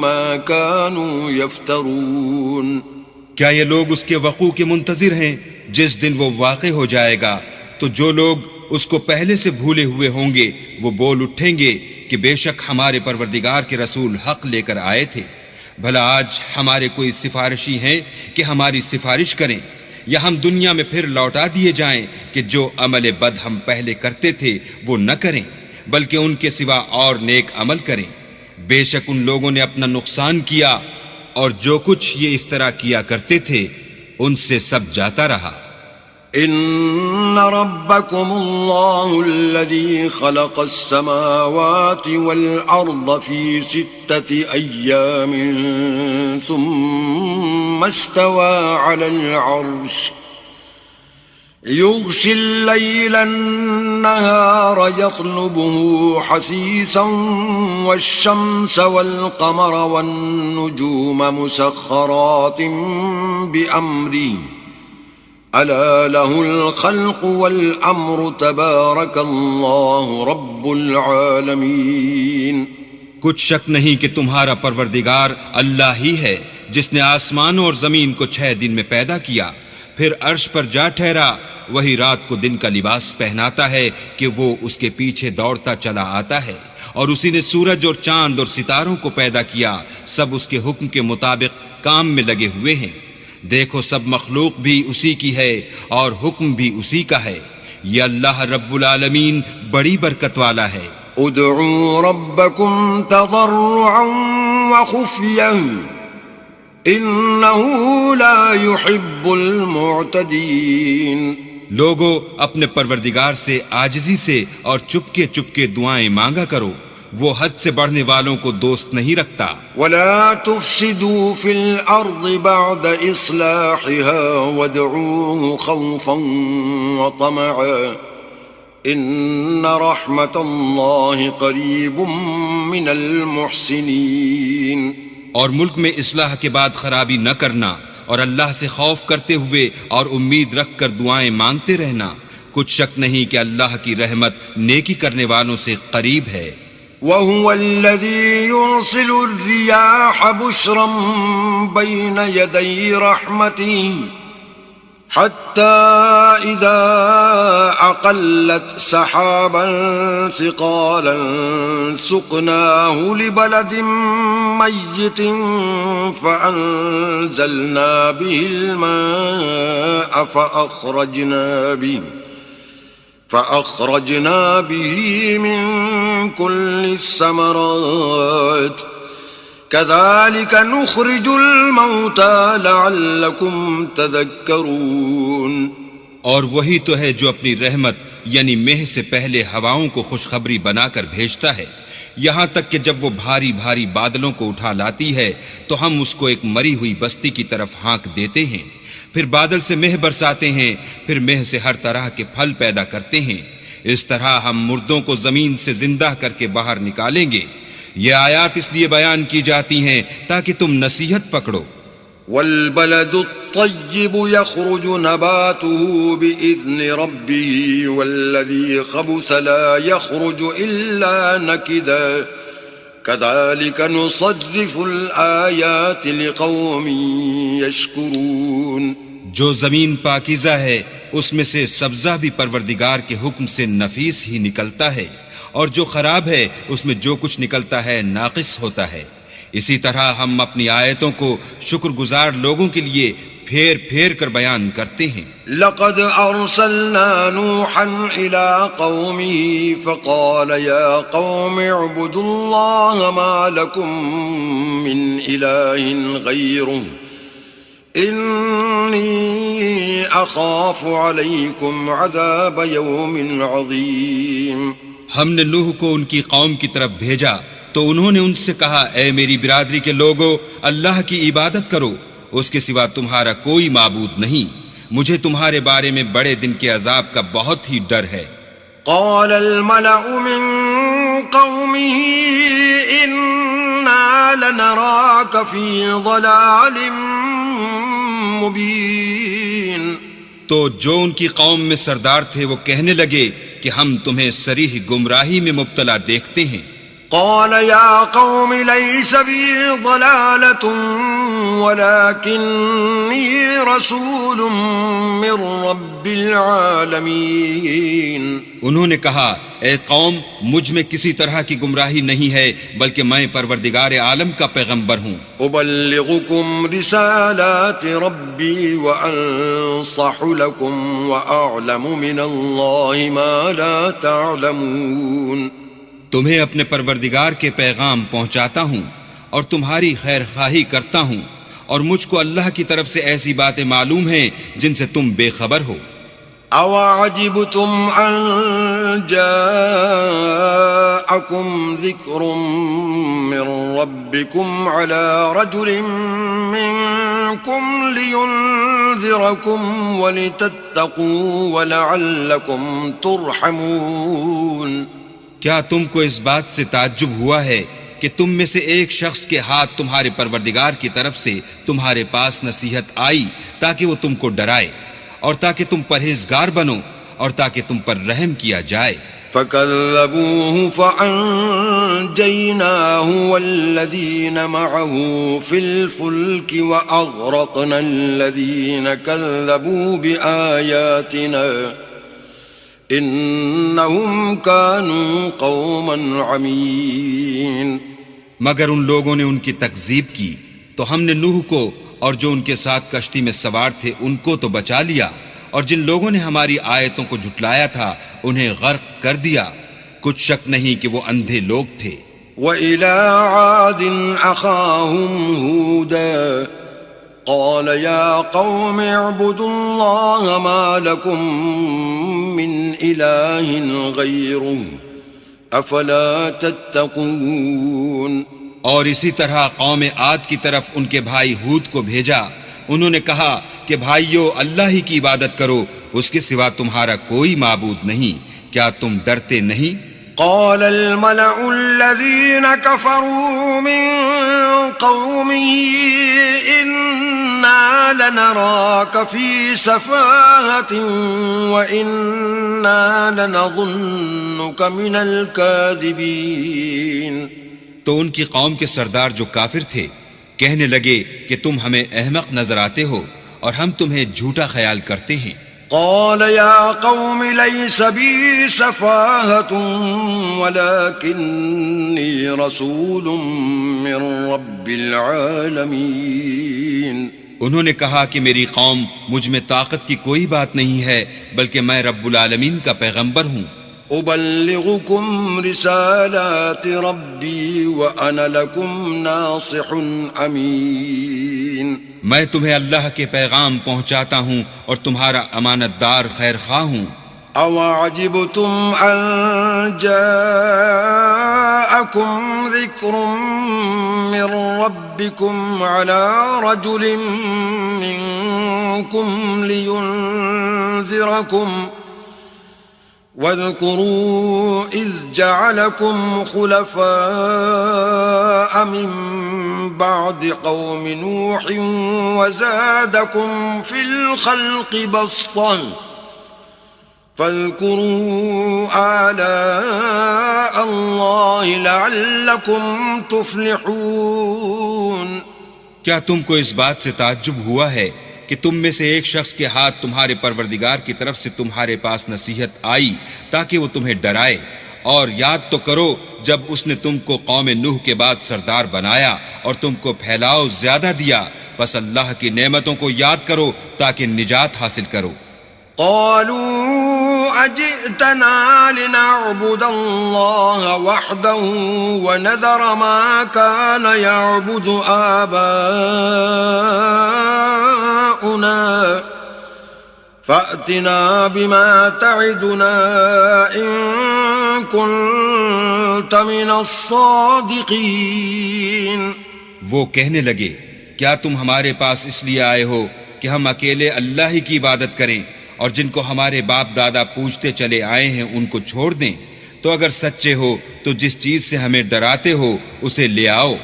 ما كانوا يفترون.
کیا یہ لوگ اس کے وقوع کے منتظر ہیں جس دن وہ واقع ہو جائے گا؟ تو جو لوگ اس کو پہلے سے بھولے ہوئے ہوں گے وہ بول اٹھیں گے کہ بے شک ہمارے پروردگار کے رسول حق لے کر آئے تھے. بھلا آج ہمارے کوئی سفارشی ہیں کہ ہماری سفارش کریں، یا ہم دنیا میں پھر لوٹا دیے جائیں کہ جو عمل بد ہم پہلے کرتے تھے وہ نہ کریں بلکہ ان کے سوا اور نیک عمل کریں. بے شک ان لوگوں نے اپنا نقصان کیا اور جو کچھ یہ افطرا کیا کرتے تھے ان سے سب جاتا رہا.
إن ربكم الله الذي خلق السماوات والأرض في 6 أيام ثم استوى على العرش يغشي الليل النهار يطلبه حثيثا والشمس والقمر والنجوم مسخرات بأمره ألا له الخلق والأمر تبارك الله رب العالمين.
کچھ شک نہیں کہ تمہارا پروردگار اللہ ہی ہے جس نے آسمانوں اور زمین کو 6 دن میں پیدا کیا، پھر عرش پر جا ٹھہرا. وہی رات کو دن کا لباس پہناتا ہے کہ وہ اس کے پیچھے دوڑتا چلا آتا ہے، اور اسی نے سورج اور چاند اور ستاروں کو پیدا کیا، سب اس کے حکم کے مطابق کام میں لگے ہوئے ہیں. دیکھو سب مخلوق بھی اسی کی ہے اور حکم بھی اسی کا ہے. یہ اللہ رب العالمین بڑی برکت والا ہے.
ادعوا ربكم تضرعا وخفيا انه لا يحب المعتدين.
لوگو اپنے پروردگار سے عاجزی سے اور چپکے چپکے دعائیں مانگا کرو، وہ حد سے بڑھنے والوں کو دوست نہیں رکھتا.
ولا تفسدوا في الأرض بعد إصلاحها وادعوه خوفا وطمعا إن رحمة الله قريب من المحسنين.
اور ملک میں اصلاح کے بعد خرابی نہ کرنا، اور اللہ سے خوف کرتے ہوئے اور امید رکھ کر دعائیں مانگتے رہنا. کچھ شک نہیں کہ اللہ کی رحمت نیکی کرنے والوں سے قریب ہے.
وَهُوَ الَّذِي يُرْسِلُ الرِّيَاحَ بُشْرًا بَيْنَ يَدَيْ رَحْمَتِهِ حتى إذا أقلت سحابا ثقالا سقناه لبلد ميت فأنزلنا به الماء فأخرجنا به من كل الثمرات كذلك نخرج الموتى لعلكم تذكرون.
اور وہی تو ہے جو اپنی رحمت یعنی مہ سے پہلے ہواؤں کو خوشخبری بنا کر بھیجتا ہے، یہاں تک کہ جب وہ بھاری بھاری بادلوں کو اٹھا لاتی ہے تو ہم اس کو ایک مری ہوئی بستی کی طرف ہانک دیتے ہیں، پھر بادل سے مہ برساتے ہیں، پھر مہ سے ہر طرح کے پھل پیدا کرتے ہیں. اس طرح ہم مردوں کو زمین سے زندہ کر کے باہر نکالیں گے. یہ آیات اس لیے بیان کی جاتی ہیں تاکہ تم نصیحت پکڑو.
والبلد الطيب يخرج نباته بإذن ربه والذي خبث لا يخرج إلا نكدا كذلك نصرف الآيات لقوم يشكرون.
جو زمین پاکیزہ ہے اس میں سے سبزہ بھی پروردگار کے حکم سے نفیس ہی نکلتا ہے، اور جو خراب ہے اس میں جو کچھ نکلتا ہے ناقص ہوتا ہے. اسی طرح ہم اپنی آیتوں کو شکر گزار لوگوں کے لیے پھیر پھیر کر بیان کرتے ہیں.
لقد أرسلنا نوحا إلى قومه فقال يا قوم اعبدوا الله ما لكم من إله غيره إني أخاف عليكم عذاب يوم عظيم.
ہم نے نوح کو ان کی قوم کی طرف بھیجا تو انہوں نے ان سے کہا اے میری برادری کے لوگو، اللہ کی عبادت کرو، اس کے سوا تمہارا کوئی معبود نہیں، مجھے تمہارے بارے میں بڑے دن کے عذاب کا بہت ہی ڈر ہے.
قال الملأ من قومه إنا لنراك في ضلال مبين.
تو جو ان کی قوم میں سردار تھے وہ کہنے لگے کہ ہم تمہیں صریح گمراہی میں مبتلا دیکھتے ہیں.
قال يا قوم ليس بي ضلالة ولكني رسول من رب العالمين.
انہوں نے کہا اے قوم مجھ میں کسی طرح کی گمراہی نہیں ہے بلکہ میں پروردگار عالم کا پیغمبر ہوں.
أبلغكم رسالات ربي وأنصح لكم وأعلم من الله ما لا تعلمون.
تمہیں اپنے پروردگار کے پیغام پہنچاتا ہوں اور تمہاری خیر خواہی کرتا ہوں، اور مجھ کو اللہ کی طرف سے ایسی باتیں معلوم ہیں جن سے تم بے خبر ہو.
أَوَعَجِبْتُمْ أَن جَاءَكُمْ ذِكْرٌ مِّن رَّبِّكُمْ عَلَى رَجُلٍ مِّنكُمْ لِيُنذِرَكُمْ وَلِتَتَّقُوا وَلَعَلَّكُمْ تُرْحَمُونَ.
کیا تم کو اس بات سے تعجب ہوا ہے کہ تم میں سے ایک شخص کے ہاتھ تمہارے پروردگار کی طرف سے تمہارے پاس نصیحت آئی تاکہ وہ تم کو ڈرائے اور تاکہ تم پرہیزگار بنو اور تاکہ تم پر رحم کیا جائے.
فَكَذَّبُوهُ فَأَنجَيْنَاهُ وَالَّذِينَ مَعَهُ فِي الْفُلْكِ وَأَغْرَقْنَا الَّذِينَ كَذَّبُوا بِآيَاتِنَا انہم کانوا قوما عمین.
مگر ان لوگوں نے ان کی تکذیب کی تو ہم نے نوح کو اور جو ان کے ساتھ کشتی میں سوار تھے ان کو تو بچا لیا، اور جن لوگوں نے ہماری آیتوں کو جھٹلایا تھا انہیں غرق کر دیا. کچھ شک نہیں کہ وہ اندھے لوگ تھے.
وَإِلَىٰ عَادٍ أَخَاهُمْ هُودًا قال يا قوم اعبدوا الله ما لكم من إله غيره أفلا تتقون.
اور اسی طرح قوم عاد کی طرف ان کے بھائی ہود کو بھیجا. انہوں نے کہا کہ بھائیو اللہ ہی کی عبادت کرو، اس کے سوا تمہارا کوئی معبود نہیں، کیا تم ڈرتے نہیں؟
قال الملأ الذين كفروا من قومه إنا لنراك في سفاهة وإنا لنظنك من الكاذبين.
تو ان کی قوم کے سردار جو کافر تھے کہنے لگے کہ تم ہمیں احمق نظر آتے ہو اور ہم تمہیں جھوٹا خیال کرتے ہیں۔
قال يا قوم ليس بي سفاهة ولكني رسول من رب العالمين۔
انہوں نے کہا کہ میری قوم مجھ میں طاقت کی کوئی بات نہیں ہے، بلکہ میں رب العالمین کا پیغمبر ہوں۔
أبلغكم رسالات ربي وأنا لكم ناصح أمين۔
میں تمہیں اللہ کے پیغام پہنچاتا ہوں اور تمہارا امانت دار خیر خواہ ہوں۔
أَوَعَجِبْتُمْ أَنْ جَاءَكُمْ ذِكْرٌ مِّن رَّبِّكُمْ عَلَى رَجُلٍ مِّنكُمْ لِيُنذِرَكُمْ واذكروا إذ جعلكم خلفاء من بعد قوم نوح وزادكم في الخلق بسطة فاذكروا آلاء الله لعلكم تفلحون۔
کیا تم کو اس بات سے تعجب ہوا ہے کہ تم میں سے ایک شخص کے ہاتھ تمہارے پروردگار کی طرف سے تمہارے پاس نصیحت آئی تاکہ وہ تمہیں ڈرائے؟ اور یاد تو کرو جب اس نے تم کو قوم نوح کے بعد سردار بنایا اور تم کو پھیلاؤ زیادہ دیا، بس اللہ کی نعمتوں کو یاد کرو تاکہ نجات حاصل کرو۔
قالوا أجئتنا لنعبد الله وحده ونذر ما كان يعبد آباؤنا فأتنا بما تعدنا إن كنت من الصادقين۔
وہ کہنے لگے کیا تم ہمارے پاس اس لیے آئے ہو کہ ہم اکیلے اللہ ہی کی عبادت کریں اور جن کو ہمارے باپ دادا پوجتے چلے آئے ہیں ان کو چھوڑ دیں؟ تو اگر سچے ہو تو جس چیز سے ہمیں ڈراتے ہو اسے لے آؤ۔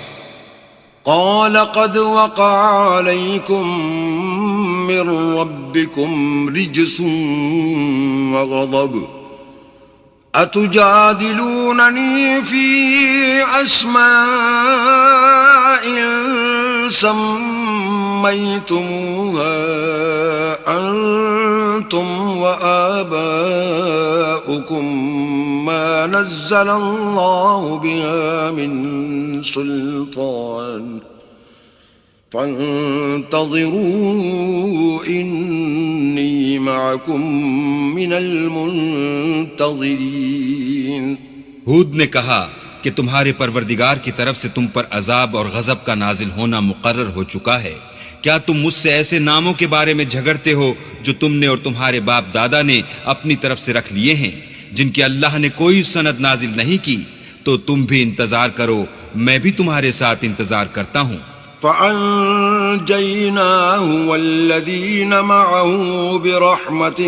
قال قد وقع عليكم من ربكم رجس وغضب أتجادلونني في أسماء سميتموها أنتم وآباؤكم ما نزل الله بها من سلطان فانتظروا إني معكم من المنتظرين۔
ہود نے کہا کہ تمہارے پروردگار کی طرف سے تم پر عذاب اور غضب کا نازل ہونا مقرر ہو چکا ہے۔ کیا تم مجھ سے ایسے ناموں کے بارے میں جھگڑتے ہو جو تم نے اور تمہارے باپ دادا نے اپنی طرف سے رکھ لیے ہیں، جن کی اللہ نے کوئی سند نازل نہیں کی؟ تو تم بھی انتظار کرو، میں بھی تمہارے ساتھ انتظار کرتا ہوں۔
فأنجيناه والذين معه برحمة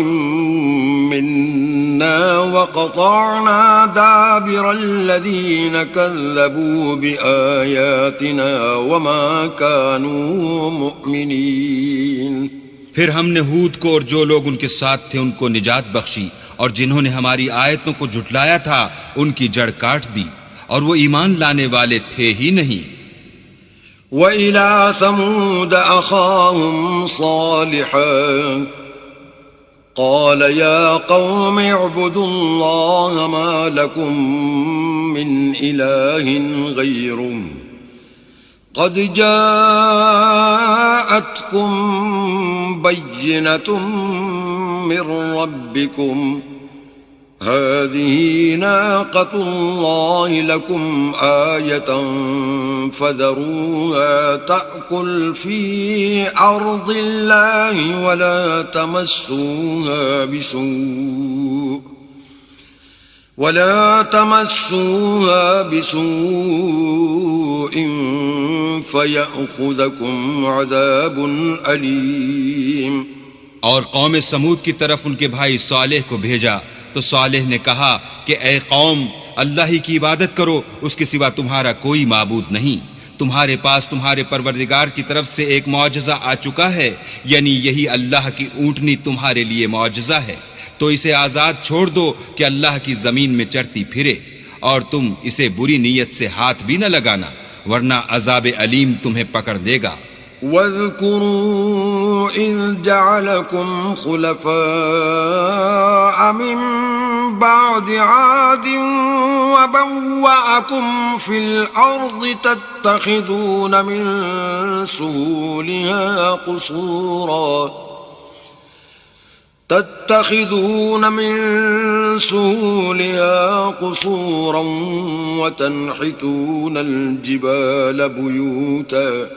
منا وقطعنا دابر الذين كذبوا بآياتنا وما كانوا مؤمنين۔
پھر ہم نے ہود کو اور جو لوگ ان کے ساتھ تھے ان کو نجات بخشی، اور جنہوں نے ہماری آیتوں کو جھٹلایا تھا ان کی جڑ کاٹ دی، اور وہ ایمان لانے والے تھے ہی نہیں۔
وَإِلَى ثَمُودَ أَخَاهُمْ صَالِحًا قَالَ يَا قَوْمِ اعْبُدُوا اللَّهَ مَا لَكُمْ مِنْ إِلَٰهٍ غَيْرُهُ قَدْ جَاءَتْكُمْ بَيِّنَةٌ مِّن رَّبِّكُمْ هذه ناقة الله لكم آية فذروها تأكل في أرض الله ولا تمسوها بسوء فيأخذكم عذاب أليم۔
اور قوم سمود کی طرف ان کے بھائی صالح کو بھیجا تو صالح نے کہا کہ اے قوم، اللہ ہی کی عبادت کرو، اس کے سوا تمہارا کوئی معبود نہیں۔ تمہارے پاس تمہارے پروردگار کی طرف سے ایک معجزہ آ چکا ہے، یعنی یہی اللہ کی اونٹنی تمہارے لیے معجزہ ہے، تو اسے آزاد چھوڑ دو کہ اللہ کی زمین میں چرتی پھرے، اور تم اسے بری نیت سے ہاتھ بھی نہ لگانا ورنہ عذاب علیم تمہیں پکڑ لے گا۔
وَاذْكُرُوا إذ جعلكم خلفاء من بعد عاد وبوأكم في الأرض تتخذون من سهولها قصورا وتنحتون الجبال بيوتا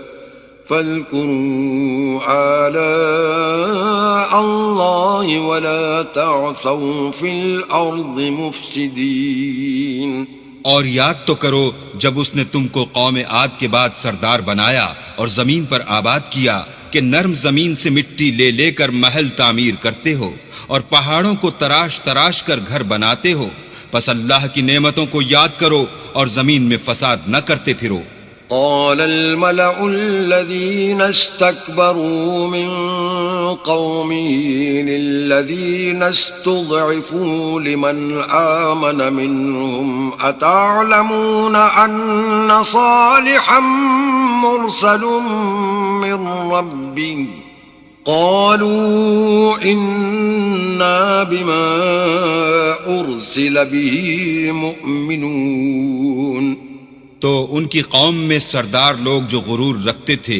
فاذكروا آلاء الله ولا تعثوا في الأرض مفسدين.
اور یاد تو کرو جب اس نے تم کو قوم عاد کے بعد سردار بنایا اور زمین پر آباد کیا کہ نرم زمین سے مٹی لے لے کر محل تعمیر کرتے ہو اور پہاڑوں کو تراش تراش کر گھر بناتے ہو. پس اللہ کی نعمتوں کو یاد کرو اور زمین میں فساد نہ کرتے پھرو.
قال الملأ الذين استكبروا من قومه للذين استضعفوا لمن آمن منهم أتعلمون أن صالحا مرسل من ربه قالوا إنا بما أرسل به مؤمنون.
تو ان کی قوم میں سردار لوگ جو غرور رکھتے تھے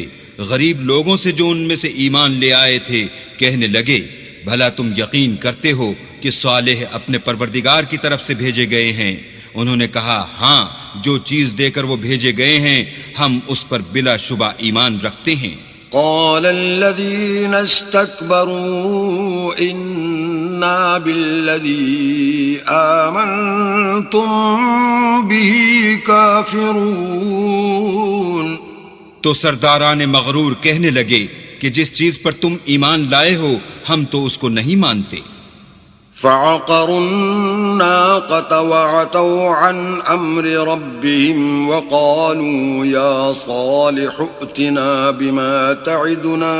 غریب لوگوں سے جو ان میں سے ایمان لے آئے تھے کہنے لگے بھلا تم یقین کرتے ہو کہ صالح اپنے پروردگار کی طرف سے بھیجے گئے ہیں؟ انہوں نے کہا ہاں، جو چیز دے کر وہ بھیجے گئے ہیں ہم اس پر بلا شبہ ایمان رکھتے ہیں.
قال الذين استكبروا إنا بالذي آمنتم به كافرون.
تو سرداران مغرور کہنے لگے کہ جس چیز پر تم ایمان لائے ہو ہم تو اس کو نہیں مانتے.
فعقروا الناقة وعتوا عن أمر ربهم وقالوا يا صالح ائتنا بما تعدنا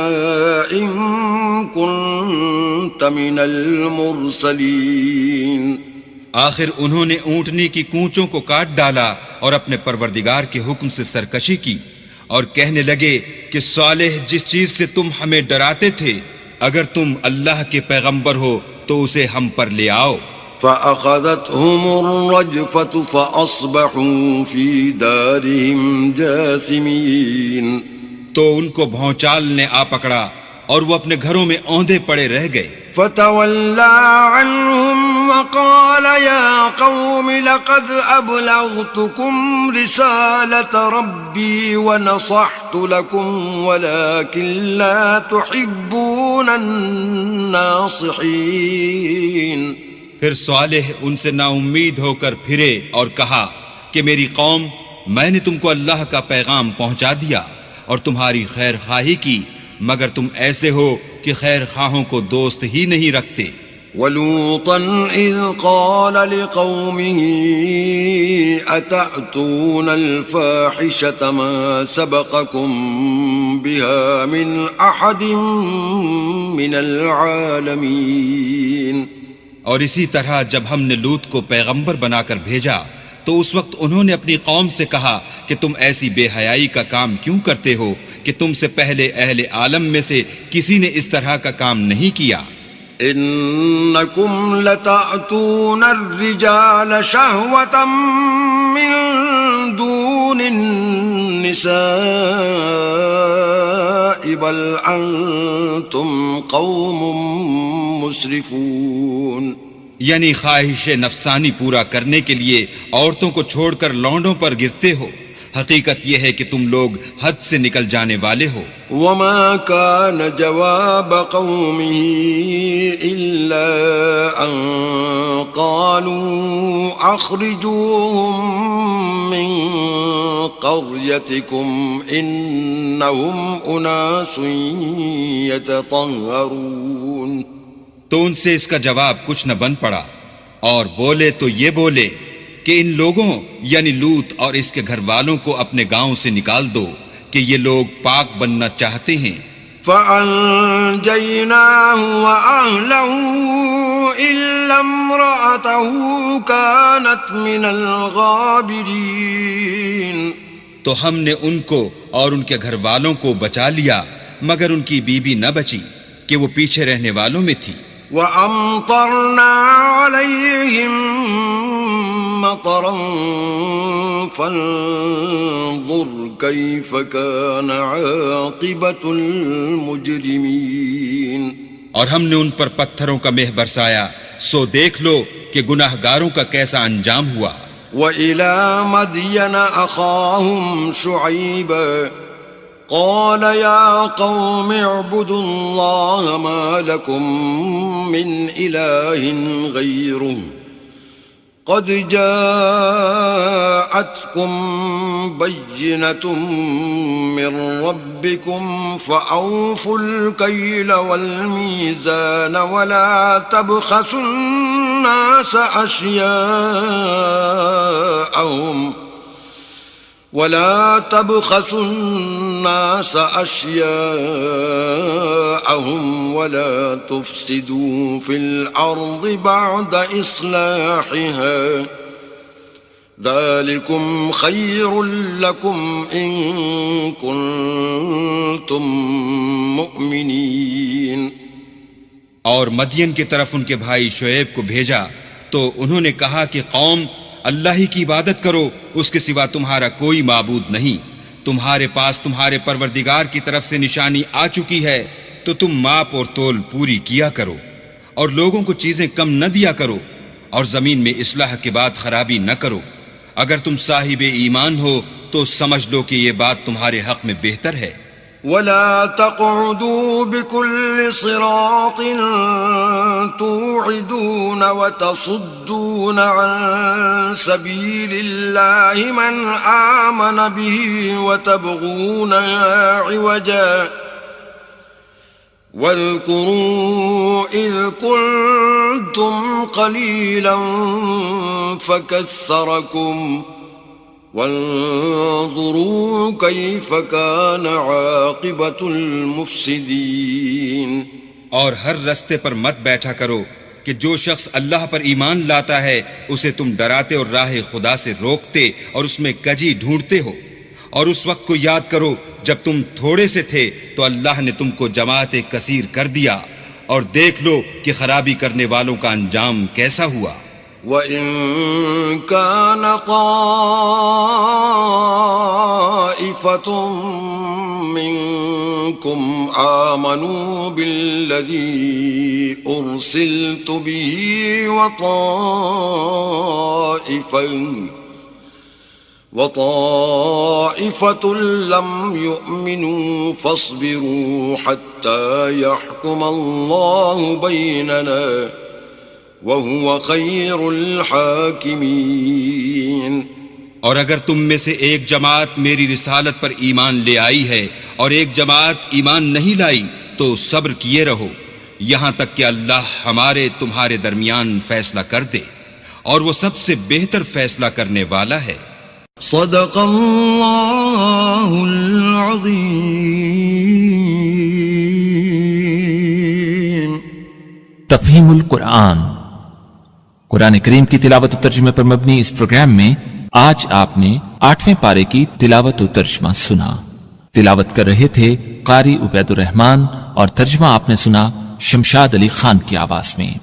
إن كنت من المرسلين.
آخر انہوں نے اونٹنی کی کونچوں کو کاٹ ڈالا اور اپنے پروردگار کے حکم سے سرکشی کی اور کہنے لگے کہ صالح جس چیز سے تم ہمیں ڈراتے تھے اگر تم اللہ کے پیغمبر ہو تو اسے ہم پر لے آؤ.
فأخذتهم الرجفة فأصبحوا في دارهم جاثمين.
تو ان کو بھونچال نے آ پکڑا اور وہ اپنے گھروں میں اوندے پڑے رہ گئے.
فتولى عنهم وقال يا قوم لقد أبلغتكم رسالة ربي ونصحت لكم ولكن لا تحبون الناصحين.
پھر صالح ان سے نا امید ہو کر پھرے اور کہا کہ میری قوم، میں نے تم کو اللہ کا پیغام پہنچا دیا اور تمہاری خیر خواہی کی، مگر تم ایسے ہو کہ خیر خواہوں کو دوست ہی نہیں رکھتے.
وَلُوطًا إِذْ قَالَ لِقَوْمِهِ أَتَأْتُونَ الْفَاحِشَةَ مَا سَبَقَكُمْ بِهَا مِنْ أَحَدٍ مِنَ الْعَالَمِينَ.
اور اسی طرح جب ہم نے لوط کو پیغمبر بنا کر بھیجا تو اس وقت انہوں نے اپنی قوم سے کہا کہ تم ایسی بے حیائی کا کام کیوں کرتے ہو کہ تم سے پہلے اہل عالم میں سے کسی نے اس طرح کا کام نہیں کیا.
انکم لتأتون الرجال شہوة من دون النساء بل انتم قوم مسرفون.
یعنی خواہش نفسانی پورا کرنے کے لیے عورتوں کو چھوڑ کر لونڈوں پر گرتے ہو. حقیقت یہ ہے کہ تم لوگ حد سے نکل جانے والے ہو.
وما كان جواب قومه إلا أن قالوا أخرجوهم من قريتكم إنهم أناس يتطهرون.
تو ان سے اس کا جواب کچھ نہ بن پڑا اور بولے تو یہ بولے کہ ان لوگوں یعنی لوط اور اس کے گھر والوں کو اپنے گاؤں سے نکال دو کہ یہ لوگ پاک بننا چاہتے ہیں.
فَأَنْجَيْنَاهُ وَأَهْلَهُ إِلَّا امْرَأَتَهُ كَانَتْ مِنَ الْغَابِرِينَ.
تو ہم نے ان کو اور ان کے گھر والوں کو بچا لیا مگر ان کی بیوی نہ بچی کہ وہ پیچھے رہنے والوں میں تھی۔
وَأَمْطَرْنَا عَلَيْهِمْ مَطَرًا فَانظُرْ كَيْفَ كَانَ عَاقِبَةُ الْمُجْرِمِينَ۔
اور ہم نے ان پر پتھروں کا مہ برسایا، سو دیکھ لو کہ گناہگاروں کا کیسا انجام ہوا۔
وَإِلَى مَدْيَنَ أَخَاهُمْ شُعَيْبًا قَالَ يَا قَوْمِ اعْبُدُوا اللَّهَ مَا لَكُمْ مِنْ إِلَٰهٍ غَيْرُهُ قَدْ جَاءَتْكُمْ بَيِّنَةٌ مِّن رَّبِّكُمْ فَأَوْفُوا الْكَيْلَ وَالْمِيزَانَ وَلَا تَبْخَسُوا النَّاسَ أشياءهم ولا تفسدوا في الأرض بعد إصلاحها ذلكم خير لكم إن كنتم مؤمنين۔
اور مدین کی طرف ان کے بھائی شعیب کو بھیجا تو انہوں نے کہا کہ قوم، اللہ ہی کی عبادت کرو، اس کے سوا تمہارا کوئی معبود نہیں۔ تمہارے پاس تمہارے پروردگار کی طرف سے نشانی آ چکی ہے، تو تم ماپ اور تول پوری کیا کرو، اور لوگوں کو چیزیں کم نہ دیا کرو، اور زمین میں اصلاح کے بعد خرابی نہ کرو۔ اگر تم صاحب ایمان ہو تو سمجھ لو کہ یہ بات تمہارے حق میں بہتر ہے۔
ولا تقعدوا بكل صراط توعدون وتصدون عن سبيل الله من آمن به وتبغونها عوجا واذكروا إذ كنتم قليلا فكثركم وانظروا كيف كان عاقبة المفسدين۔
اور ہر رستے پر مت بیٹھا کرو کہ جو شخص اللہ پر ایمان لاتا ہے اسے تم ڈراتے اور راہ خدا سے روکتے اور اس میں کجی ڈھونڈتے ہو، اور اس وقت کو یاد کرو جب تم تھوڑے سے تھے تو اللہ نے تم کو جماعت کثیر کر دیا، اور دیکھ لو کہ خرابی کرنے والوں کا انجام کیسا ہوا۔
وَإِن كَانَ طَائِفَةٌ مِّنكُمْ آمَنُوا بِالَّذِي أُرْسِلْتُ بِهِ وَطَائِفَةٌ لَّمْ يُؤْمِنُوا فَاصْبِرُوا حَتَّى يَحْكُمَ اللَّهُ بَيْنَنَا وَهُوَ خَيْرُ الْحَاكِمِينَ۔
اور اگر تم میں سے ایک جماعت میری رسالت پر ایمان لے آئی ہے اور ایک جماعت ایمان نہیں لائی تو صبر کیے رہو یہاں تک کہ اللہ ہمارے تمہارے درمیان فیصلہ کر دے، اور وہ سب سے بہتر فیصلہ کرنے والا ہے۔
صدق اللہ العظیم۔
تفہیم القرآن، قرآن کریم کی تلاوت و ترجمے پر مبنی اس پروگرام میں آج آپ نے 8ویں پارے کی تلاوت و ترجمہ سنا۔ تلاوت کر رہے تھے قاری عبید الرحمن اور ترجمہ آپ نے سنا شمشاد علی خان کی آواز میں۔